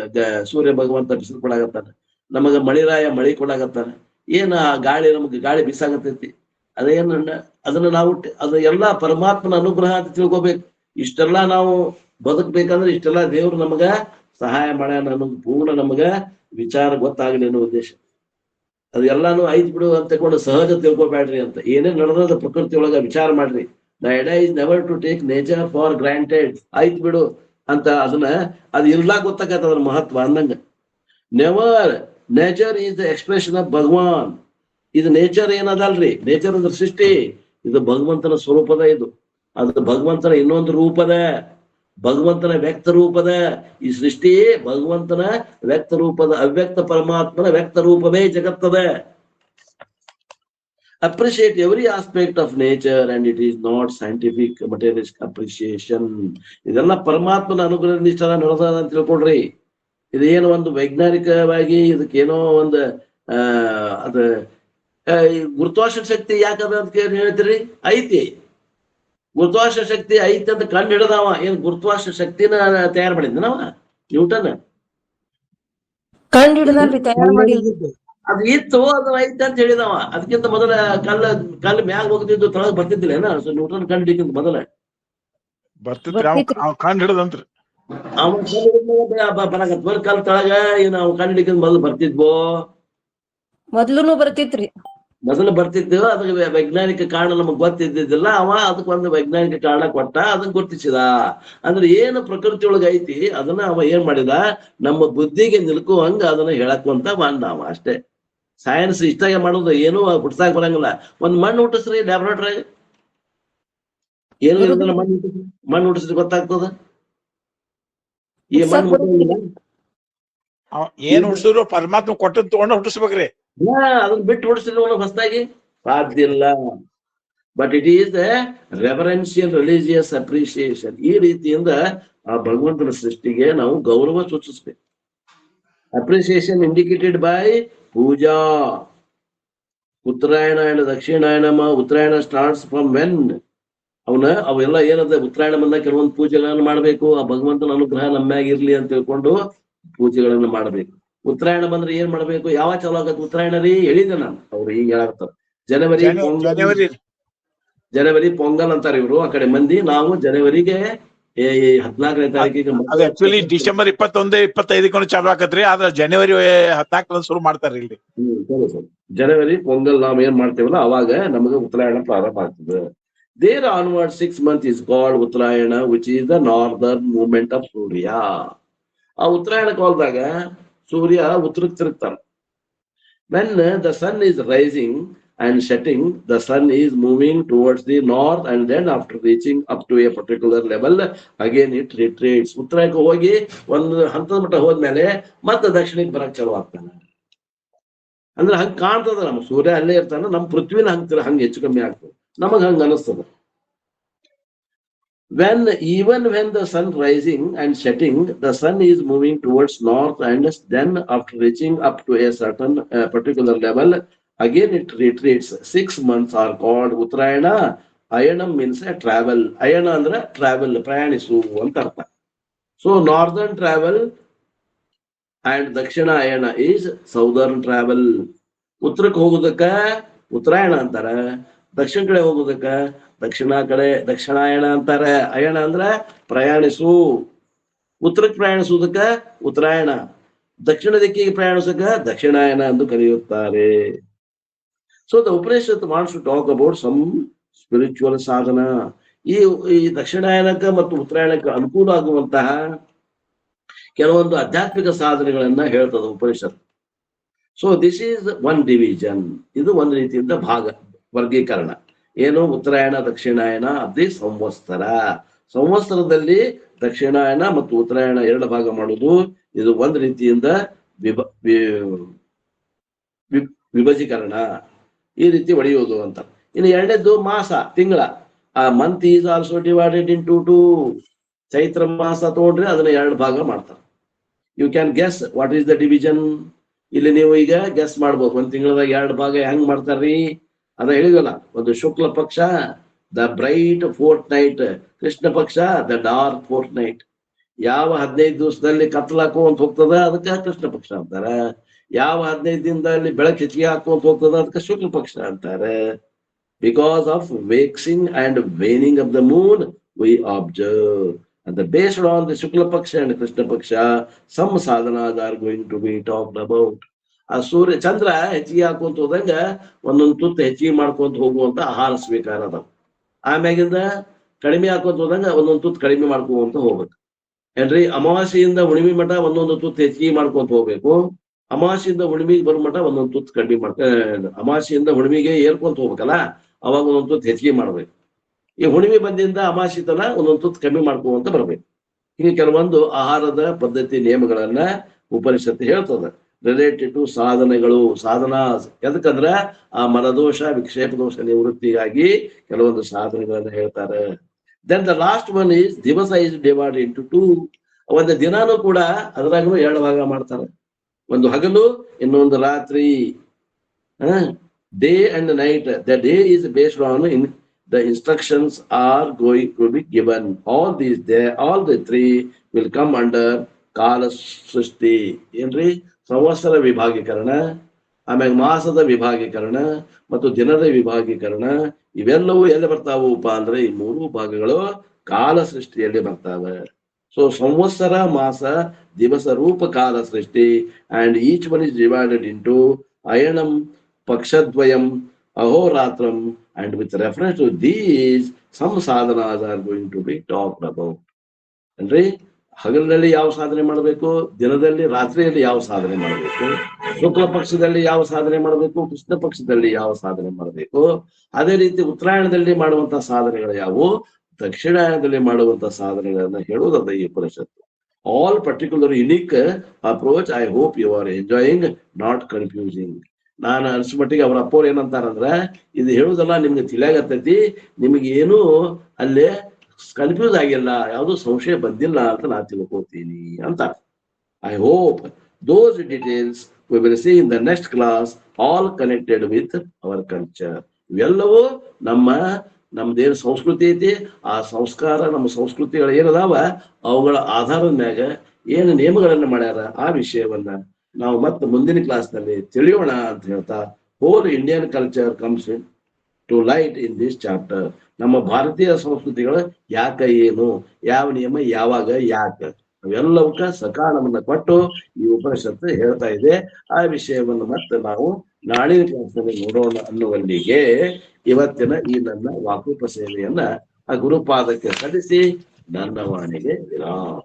ಸೂರ್ಯ ಭಗವಂತ ಬಿಸಿಲು ಕೊಡಾಗತ್ತಾನ, ನಮಗ ಮಳಿರಾಯ ಮಳಿ ಕೊಡಾಗತ್ತಾನ, ಏನ ಗಾಳಿ ನಮಗ ಗಾಳಿ ಬಿಸಾಗತೈತಿ, ಅದೇನ ಅದನ್ನ ನಾವು ಅದು ಎಲ್ಲಾ ಪರಮಾತ್ಮನ ಅನುಗ್ರಹ ಅಂತ ತಿಳ್ಕೊಬೇಕು. ಇಷ್ಟೆಲ್ಲಾ ನಾವು ಬದುಕ್ಬೇಕಂದ್ರೆ ಇಷ್ಟೆಲ್ಲಾ ದೇವ್ರು ನಮಗ ಸಹಾಯ ಮಾಡ್ಯಾನ ಅನ್ನೋದು ಪೂರ್ಣ ನಮಗ ವಿಚಾರ ಗೊತ್ತಾಗಲಿ ಅನ್ನೋ ಉದ್ದೇಶ. ಅದು ಎಲ್ಲಾನು ಐತ್ ಬಿಡು ಅಂತ ತಗೊಂಡು ಸಹಜ ತಿಳ್ಕೊಬೇಡ್ರಿ ಅಂತ. ಏನೇನ್ ನಡೆದ ಪ್ರಕೃತಿ ಒಳಗ ವಿಚಾರ ಮಾಡ್ರಿ. The idea is never to take nature for granted. ಐತ್ ಬಿಡು ಅಂತ ಅದನ್ನ ಅದು ಇರ್ಲಾಕ್ ಗೊತ್ತಾಗತ್ತ ಅದ್ರ ಮಹತ್ವ ಅಂದಂಗ. Never. Nature is the expression of Bhagwan. ಇದು ನೇಚರ್ ಏನದಲ್ರಿ, ನೇಚರ್ ಅಂದ್ರೆ ಸೃಷ್ಟಿ, ಇದು ಭಗವಂತನ ಸ್ವರೂಪದ. ಇದು ಅದು ಭಗವಂತನ ಇನ್ನೊಂದು ರೂಪದ, ಭಗವಂತನ ವ್ಯಕ್ತ ರೂಪದ. ಈ ಸೃಷ್ಟಿ ಭಗವಂತನ ವ್ಯಕ್ತ ರೂಪದ, ಅವ್ಯಕ್ತ ಪರಮಾತ್ಮನ ವ್ಯಕ್ತ ರೂಪವೇ ಜಗತ್ತದ. Appreciate every aspect of nature and it is not scientific materialistic appreciation. ಇದೆಲ್ಲ ಪರಮಾತ್ಮನ ಅನುಗ್ರಹದಿಂದ ಇಷ್ಟೆಲ್ಲ ನಡೆದ ಅಂತ ತಿಳ್ಕೊಡ್ರಿ. ಇದೇನು ಒಂದು ವೈಜ್ಞಾನಿಕವಾಗಿ ಇದಕ್ಕೇನೋ ಒಂದು ಅದ ಗುರುತ್ವಾಕರ್ಷಣ ಶಕ್ತಿ ಯಾಕದ ಅಂತ ಹೇಳ್ತೀರಿ? ಐತಿ, ಗುರುತ್ವಾಕರ್ಷಣ ಶಕ್ತಿ ಐತಿ ಅಂತ ಕಂಡು ಹಿಡದವ. ಏನ್ ಗುರುತ್ವಾಕರ್ಷಣ ಶಕ್ತಿನ ತಯಾರು ಮಾಡಿದ್ನವ ನ್ಯೂಟನ್? ಕಂಡು ಹಿಡಿದಲ್ರಿ, ತಯಾರು ಮಾಡಿದ್ರಿ. ಅದು ಇತ್ತು, ಅದು ಐತಿ ಅಂತ ಹೇಳಿದವ. ಅದಕ್ಕಿಂತ ಮೊದಲ ಕಲ್ಲು ಮ್ಯಾಗ ಹೋಗ್ತಿದ್ದು ತೊಳಗ್ ಬರ್ತಿದ್ದಿಲ್ಲ ಏನ? ನ್ಯೂಟನ್ ಕಂಡು ಹಿಡಿಕಿಂತ ಮೊದಲ ಬರ್ತಿದ್ರಿ, ಕಂಡು ಹಿಡದಂತ್ರಿ. ಅವನ್ ಬರಾಕತ್ ಬರ್ ಕಲ್ ತಳಗ ಏನ್ ಅವ್ ಕಂಡು ಹಿಡಿಕಿಂತ ಮೊದಲು ಬರ್ತಿದ್ವೋ? ಮೊದ್ಲುನು ಬರ್ತಿತ್ರಿ, ಮೊದಲು ಬರ್ತಿದ್ದು. ಅದಕ್ಕೆ ವೈಜ್ಞಾನಿಕ ಕಾರಣ ನಮಗ್ ಗೊತ್ತಿದ್ದಿದ್ದಿಲ್ಲ. ಅವ ಅದಕ್ಕೆ ಒಂದು ವೈಜ್ಞಾನಿಕ ಕಾರಣ ಕೊಟ್ಟ, ಅದನ್ನ ಗುರ್ತಿಸಿದ. ಅಂದ್ರೆ ಏನು ಪ್ರಕೃತಿ ಒಳಗ ಐತಿ ಅದನ್ನ ಅವ ಏನ್ ಮಾಡಿದ, ನಮ್ಮ ಬುದ್ಧಿಗೆ ನಿಲ್ಕುವಂಗ ಅದನ್ನ ಹೇಳಕ್ಕಂತ ಬಂದ ಅವ ಅಷ್ಟೇ. ಸೈನ್ಸ್ ಇಷ್ಟಾಗೆ ಮಾಡೋದು, ಏನು ಹುಟ್ಸಾಕ ಬರಂಗಿಲ್ಲ. ಒಂದ್ ಮಣ್ಣು ಹುಟ್ಟಿಸ್ರಿ ಲ್ಯಾಬ್ರೇಟರಿ, ಏನು ಇರೋದಿಲ್ಲ. ಮಣ್ಣು ಹುಟ್ಟಿಸ್ರಿ ಗೊತ್ತಾಗ್ತದ. ಈ ಮಣ್ಣು ಹುಟ್ಟಿಲ್ಲ, ಏನ್ ಹುಟ್ಟಿಸಿದ್ರು ಪರಮಾತ್ಮ ಕೊಟ್ಟದ್ ತಗೊಂಡು ಹುಟ್ಟಿಸ್ಬೇಕ್ರಿ. ಅದನ್ನ ಬಿಟ್ಟು ಹೊಡಿಸಿಲ್ಲ ಹೊಸದಾಗಿ ಸಾಧ್ಯ ಇಲ್ಲ. But it is the reverential religious appreciation. ಈ ರೀತಿಯಿಂದ ಆ ಭಗವಂತನ ಸೃಷ್ಟಿಗೆ ನಾವು ಗೌರವ ಸೂಚಿಸ್ಬೇಕು. Appreciation indicated by puja. Uttarayana and ದಕ್ಷಿಣಾಯನಮ. ಉತ್ತರಾಯಣ ಸ್ಟಾರ್ಟ್ಸ್ ಫ್ರಮ್ ವೆನ್ ಅವೆಲ್ಲ ಏನದ, ಉತ್ತರಾಯಣ ಬಂದಾಗ ಕೆಲವೊಂದು ಪೂಜೆಗಳನ್ನು ಮಾಡ್ಬೇಕು. ಆ ಭಗವಂತನ ಅನುಗ್ರಹ ನಮ್ಮ್ಯಾಗ ಇರ್ಲಿ ಅಂತ ತಿಳ್ಕೊಂಡು ಪೂಜೆಗಳನ್ನ ಮಾಡ್ಬೇಕು. ಉತ್ತರಾಯಣ ಬಂದ್ರೆ ಏನ್ ಮಾಡ್ಬೇಕು? ಯಾವಾಗ ಚಾಲು ಆಗತ್ತೆ ಉತ್ತರಾಯಣ ರೀ? ಹೇಳಿದೆ ನಾನು, ಅವ್ರು ಈಗ ಹೇಳಾಕತ್ತಾರ. ಜನವರಿ ಪೊಂಗಲ್ ಅಂತಾರ ಇವ್ರು ಆ ಕಡೆ ಮಂದಿ. ನಾವು ಜನವರಿಗೆ 14ನೇ ತಾರೀಕಿಗೆ, ಆಕ್ಚುಲಿ ಡಿಸೆಂಬರ್ 21, 25 ಚಾಲು ಆಕತ್ರಿ. ಆದ್ರ ಜನವರಿ 14 ಶುರು ಮಾಡ್ತಾರ ಇಲ್ಲಿ. ಸರಿ ಸರಿ. ಜನವರಿ ಪೊಂಗಲ್ ನಾವ್ ಏನ್ ಮಾಡ್ತೇವಲ್ಲ ಅವಾಗ ನಮಗೆ ಉತ್ತರಾಯಣ ಪ್ರಾರಂಭ ಆಗ್ತದೆ. There onward 6 months is called Uttarayana, which is the northern movement of Surya. ಆ ಉತ್ತರಾಯಣ ಕಾಲದಾಗ ಸೂರ್ಯ ಉತ್ತರಕ್ಕೆ ತಿರುಗ್ತಾನೆ. When the sun is rising and setting, the sun is moving towards the north, and then after reaching up to a particular level, again it retreats. ಉತ್ತರಕ್ಕೆ ಹೋಗಿ ಒಂದು ಹಂತದ ಮಟ್ಟ ಹೋದ್ಮೇಲೆ ಮತ್ತೆ ದಕ್ಷಿಣಕ್ಕೆ ಬರಕ್ ಚಾಲು ಆಗ್ತಾನೆ. ಅಂದ್ರೆ ಹಂಗ ಕಾಣ್ತದ, ನಮ್ಮ ಸೂರ್ಯ ಅಲ್ಲೇ ಇರ್ತಾನೆ, ನಮ್ಮ ಪೃಥ್ವಿನ ಹಂಗ ಹೆಚ್ಚು ಕಮ್ಮಿ ಆಗ್ತದೆ, ನಮಗ್ ಹಂಗ ಅನಿಸ್ತದ. Even when the sun rising and setting, the sun is moving towards north, and then after reaching up to a certain particular level, again it retreats. 6 months are called Uttarayana. ಅಯಣಂ ಮೀನ್ಸ್ ಟ್ರಾವೆಲ್. ಅಯಣ ಅಂದ್ರೆ travel, ಪ್ರಯಾಣಿಸು ಅಂತ ಅರ್ಥ. So northern travel and Dakshina ಅಯಣ is southern travel. ಉತ್ತರಕ್ಕೆ ಹೋಗೋದಕ್ಕ ಉತ್ತರಾಯಣ ಅಂತಾರ, ದಕ್ಷಿಣ ಕಡೆ ಹೋಗೋದಕ್ಕ ದಕ್ಷಿಣಾಯಣ ಅಂತಾರ. ಅಯಣ ಅಂದ್ರ ಪ್ರಯಾಣಿಸು. ಉತ್ತರಕ್ಕೆ ಪ್ರಯಾಣಿಸುವುದಕ್ಕ ಉತ್ತರಾಯಣ, ದಕ್ಷಿಣ ದಿಕ್ಕಿಗೆ ಪ್ರಯಾಣಿಸಕ ದಕ್ಷಿಣಾಯನ ಎಂದು ಕರೆಯುತ್ತಾರೆ. So the Upanishad wants to talk about some spiritual sadhana. ಈ ದಕ್ಷಿಣಾಯನಕ್ಕೆ ಮತ್ತು ಉತ್ತರಾಯಣಕ್ಕೆ ಅನುಕೂಲ ಆಗುವಂತಹ ಕೆಲವೊಂದು ಆಧ್ಯಾತ್ಮಿಕ ಸಾಧನೆಗಳನ್ನ ಹೇಳ್ತದ Upanishad. So this is one division. ಇದು ಒಂದು ರೀತಿಯಿಂದ ವರ್ಗೀಕರಣ. ಏನು? ಉತ್ತರಾಯಣ ದಕ್ಷಿಣಾಯನ ಅದೇ ಸಂವತ್ಸರ. ಸಂವತ್ಸರದಲ್ಲಿ ದಕ್ಷಿಣಾಯನ ಮತ್ತು ಉತ್ತರಾಯಣ ಎರಡು ಭಾಗ ಮಾಡುವುದು, ಇದು ಒಂದು ರೀತಿಯಿಂದ ವಿಭಜೀಕರಣ, ಈ ರೀತಿ ಒಡೆಯುವುದು ಅಂತ. ಇನ್ನು ಎರಡನೇದ್ದು ಮಾಸ, ತಿಂಗಳ. ಆ month is also divided into Chaitra ಮಾಸ ತಗೊಂಡ್ರೆ ಅದನ್ನ ಎರಡು ಭಾಗ ಮಾಡ್ತಾರೆ. You can guess what is the division. ಇಲ್ಲಿ ನೀವು ಈಗ ಗೆಸ್ ಮಾಡ್ಬೋದು, ಒಂದ್ ತಿಂಗಳದಾಗ ಎರಡು ಭಾಗ ಹೆಂಗ್ ಮಾಡ್ತಾರ್ರಿ ಅದ ಹೇಳಿದಲ್ಲ. ಒಂದು ಶುಕ್ಲ ಪಕ್ಷ the bright fourth night, Krishna ಪಕ್ಷ ದ ಡಾರ್ಕ್ ಫೋರ್ತ್ ನೈಟ್. ಯಾವ 15 ದಿವಸದಲ್ಲಿ ಕತ್ಲಾಕೊಂತ ಹೋಗ್ತದ ಅದಕ್ಕೆ ಕೃಷ್ಣ ಪಕ್ಷ ಅಂತಾರ. ಯಾವ 15 ದಿನದಲ್ಲಿ ಬೆಳಕು ಹೆಚ್ಚಿಗೆ ಹಾಕೊಂತ ಹೋಗ್ತದ ಅದಕ್ಕೆ ಶುಕ್ಲ ಪಕ್ಷ ಅಂತಾರೆ. Because of waxing and waning of the moon we observe. And based on the Shukla Paksha and Krishna Paksha, some sadhanas are going to be talked about. ಆ ಸೂರ್ಯ ಚಂದ್ರ ಹೆಚ್ಚಿಗೆ ಹಾಕೊಂತ ಹೋದಂಗ ಒಂದೊಂದು ತುತ್ತು ಹೆಚ್ಚಿಗೆ ಮಾಡ್ಕೊಂತ ಹೋಗುವಂತ ಆಹಾರ ಸ್ವೀಕಾರ ಅದಾವ. ಆಮ್ಯಾಗಿಂದ ಕಡಿಮೆ ಹಾಕೊಂತ ಹೋದಂಗ ಒಂದೊಂದು ತುತ್ತು ಕಡಿಮೆ ಮಾಡ್ಕೊಂತ ಹೋಗ್ಬೇಕು ಏನ್ರಿ. ಅಮಾವಾಸ್ಯೆಯಿಂದ ಹುಣ್ಣಿಮೆ ಮಠ ಒಂದೊಂದು ತುತ್ತು ಹೆಚ್ಚಿಗೆ ಮಾಡ್ಕೊಂತ ಹೋಗ್ಬೇಕು. ಅಮಾವಾಸ್ಯೆಯಿಂದ ಹುಣ್ಣಿಮೆಗೆ ಬರೋ ಮಠ ಒಂದೊಂದು ತುತ್ತು ಕಡಿಮೆ ಅಮಾವಾಸ್ಯೆಯಿಂದ ಹುಣ್ಣಿಮೆಗೆ ಏರ್ಕೊಂತ ಹೋಗ್ಬೇಕಲ್ಲ, ಅವಾಗ ಒಂದೊಂದು ತುತ್ತು ಹೆಚ್ಚಿಗೆ ಮಾಡ್ಬೇಕು. ಈ ಹುಣ್ಣಿಮೆ ಬಂದಿಂದ ಅಮಾವಾಸ್ಯೆ ತನ ಒಂದೊಂದು ತುತ್ತು ಕಮ್ಮಿ ಮಾಡ್ಕೊಂತ ಬರ್ಬೇಕು. ಹೀಗೆ ಕೆಲವೊಂದು ಆಹಾರದ ಪದ್ಧತಿ ನಿಯಮಗಳನ್ನ ಉಪನಿಷತ್ತು ಹೇಳ್ತದ ರಿಲೇಟೆಡ್ ಟು ಸಾಧನೆಗಳು. ಸಾಧನಾ ಎದಕ್ಕಂದ್ರ ಆ ಮನದೋಷ ವಿಕ್ಷೇಪ ದೋಷ ನಿವೃತ್ತಿಗಾಗಿ ಕೆಲವೊಂದು ಸಾಧನೆಗಳನ್ನ ಹೇಳ್ತಾರೆ. Then the last one is divasa is divided into 2. ಒಂದು ದಿನಾನು ಕೂಡ ಅದ್ರಾಗೂ ಎರಡು ಭಾಗ ಮಾಡ್ತಾರೆ. ಒಂದು ಹಗಲು, ಇನ್ನೊಂದು ರಾತ್ರಿ. Day and night. The day is based on the instructions are going to be given. All the three will come under Kala Srishti. ಏನ್ರಿ? ಸಂವತ್ಸರ ವಿಭಾಗೀಕರಣ, ಆಮ್ಯಾಗ ಮಾಸದ ವಿಭಾಗೀಕರಣ ಮತ್ತು ದಿನದ ವಿಭಾಗೀಕರಣ. ಇವೆಲ್ಲವೂ ಎಲ್ಲಿ ಬರ್ತಾವಪ್ಪ ಅಂದ್ರೆ ಈ ಮೂರು ಭಾಗಗಳು ಕಾಲ ಸೃಷ್ಟಿಯಲ್ಲಿ ಬರ್ತಾವೆ. ಸೊ ಸಂವತ್ಸರ, ಮಾಸ, ದಿವಸ ರೂಪ ಕಾಲ ಸೃಷ್ಟಿ. And each one is divided into ಅಯಣಂ, ಪಕ್ಷದ್ವಯಂ, ಅಹೋರಾತ್ರಂ. And with reference to these, some sadhanas are going to be talked about. ಅಂದ್ರೆ ಹಗಲಿನಲ್ಲಿ ಯಾವ ಸಾಧನೆ ಮಾಡಬೇಕು, ದಿನದಲ್ಲಿ ರಾತ್ರಿಯಲ್ಲಿ ಯಾವ ಸಾಧನೆ ಮಾಡಬೇಕು, ಶುಕ್ಲ ಪಕ್ಷದಲ್ಲಿ ಯಾವ ಸಾಧನೆ ಮಾಡಬೇಕು, ಕೃಷ್ಣ ಪಕ್ಷದಲ್ಲಿ ಯಾವ ಸಾಧನೆ ಮಾಡಬೇಕು. ಅದೇ ರೀತಿ ಉತ್ತರಾಯಣದಲ್ಲಿ ಮಾಡುವಂತಹ ಸಾಧನೆಗಳು ಯಾವುವು, ದಕ್ಷಿಣಾಯನದಲ್ಲಿ ಮಾಡುವಂತಹ ಸಾಧನೆಗಳನ್ನ ಹೇಳುವುದದ ಈ Upanishad. All particular unique approach. I hope you are enjoying, not confusing. ನಾನು ಅನ್ಸ ಮಟ್ಟಿಗೆ ಅವ್ರ ಅಪ್ಪವ್ರು ಏನಂತಾರಂದ್ರ, ಇದು ಹೇಳುದಲ್ಲ ನಿಮ್ಗೆ ತಿಳಿಯಾಗತ್ತೈತಿ, ನಿಮ್ಗೆ ಏನು ಅಲ್ಲೇ ಕನ್ಫ್ಯೂಸ್ ಆಗಿಲ್ಲ, ಯಾವುದು ಸಂಶಯ ಬಂದಿಲ್ಲ ಅಂತ ನಾ ತಿಳ್ಕೊತೀನಿ ಅಂತ. I hope those details we will see in the next class, all connected with our culture. ಇವೆಲ್ಲವೂ ನಮ್ದೇನು ಸಂಸ್ಕೃತಿ ಐತಿ, ಆ ಸಂಸ್ಕಾರ, ನಮ್ಮ ಸಂಸ್ಕೃತಿಗಳು ಏನದಾವ ಅವುಗಳ ಆಧಾರದ ಮ್ಯಾಗ ಏನು ನಿಯಮಗಳನ್ನ ಮಾಡ್ಯಾರ ಆ ವಿಷಯವನ್ನ ನಾವು ಮತ್ತೆ ಮುಂದಿನ ಕ್ಲಾಸ್ನಲ್ಲಿ ತಿಳಿಯೋಣ ಅಂತ ಹೇಳ್ತಾ, whole Indian culture comes to light in this chapter. ನಮ್ಮ ಭಾರತೀಯ ಸಂಸ್ಕೃತಿಗಳು ಯಾಕ, ಏನು, ಯಾವ ನಿಯಮ, ಯಾವಾಗ, ಯಾಕೆ, ಅವೆಲ್ಲವಕ್ಕ ಸಕಾಲವನ್ನ ಕೊಟ್ಟು ಈ ಉಪನಿಷತ್ತು ಹೇಳ್ತಾ ಇದೆ. ಆ ವಿಷಯವನ್ನು ಮತ್ತೆ ನಾವು ನಾಳಿನ ಕ್ಲಾಸ್ನಲ್ಲಿ ನೋಡೋಣ ಅನ್ನುವಲ್ಲಿಗೆ ಇವತ್ತಿನ ಈ ನನ್ನ ವಾಕುಪ ಸೇವೆಯನ್ನ ಆ ಗುರುಪಾದಕ್ಕೆ ಸಲ್ಲಿಸಿ ನನ್ನ ವಾಣಿಗೆ ವಿರಾಮ.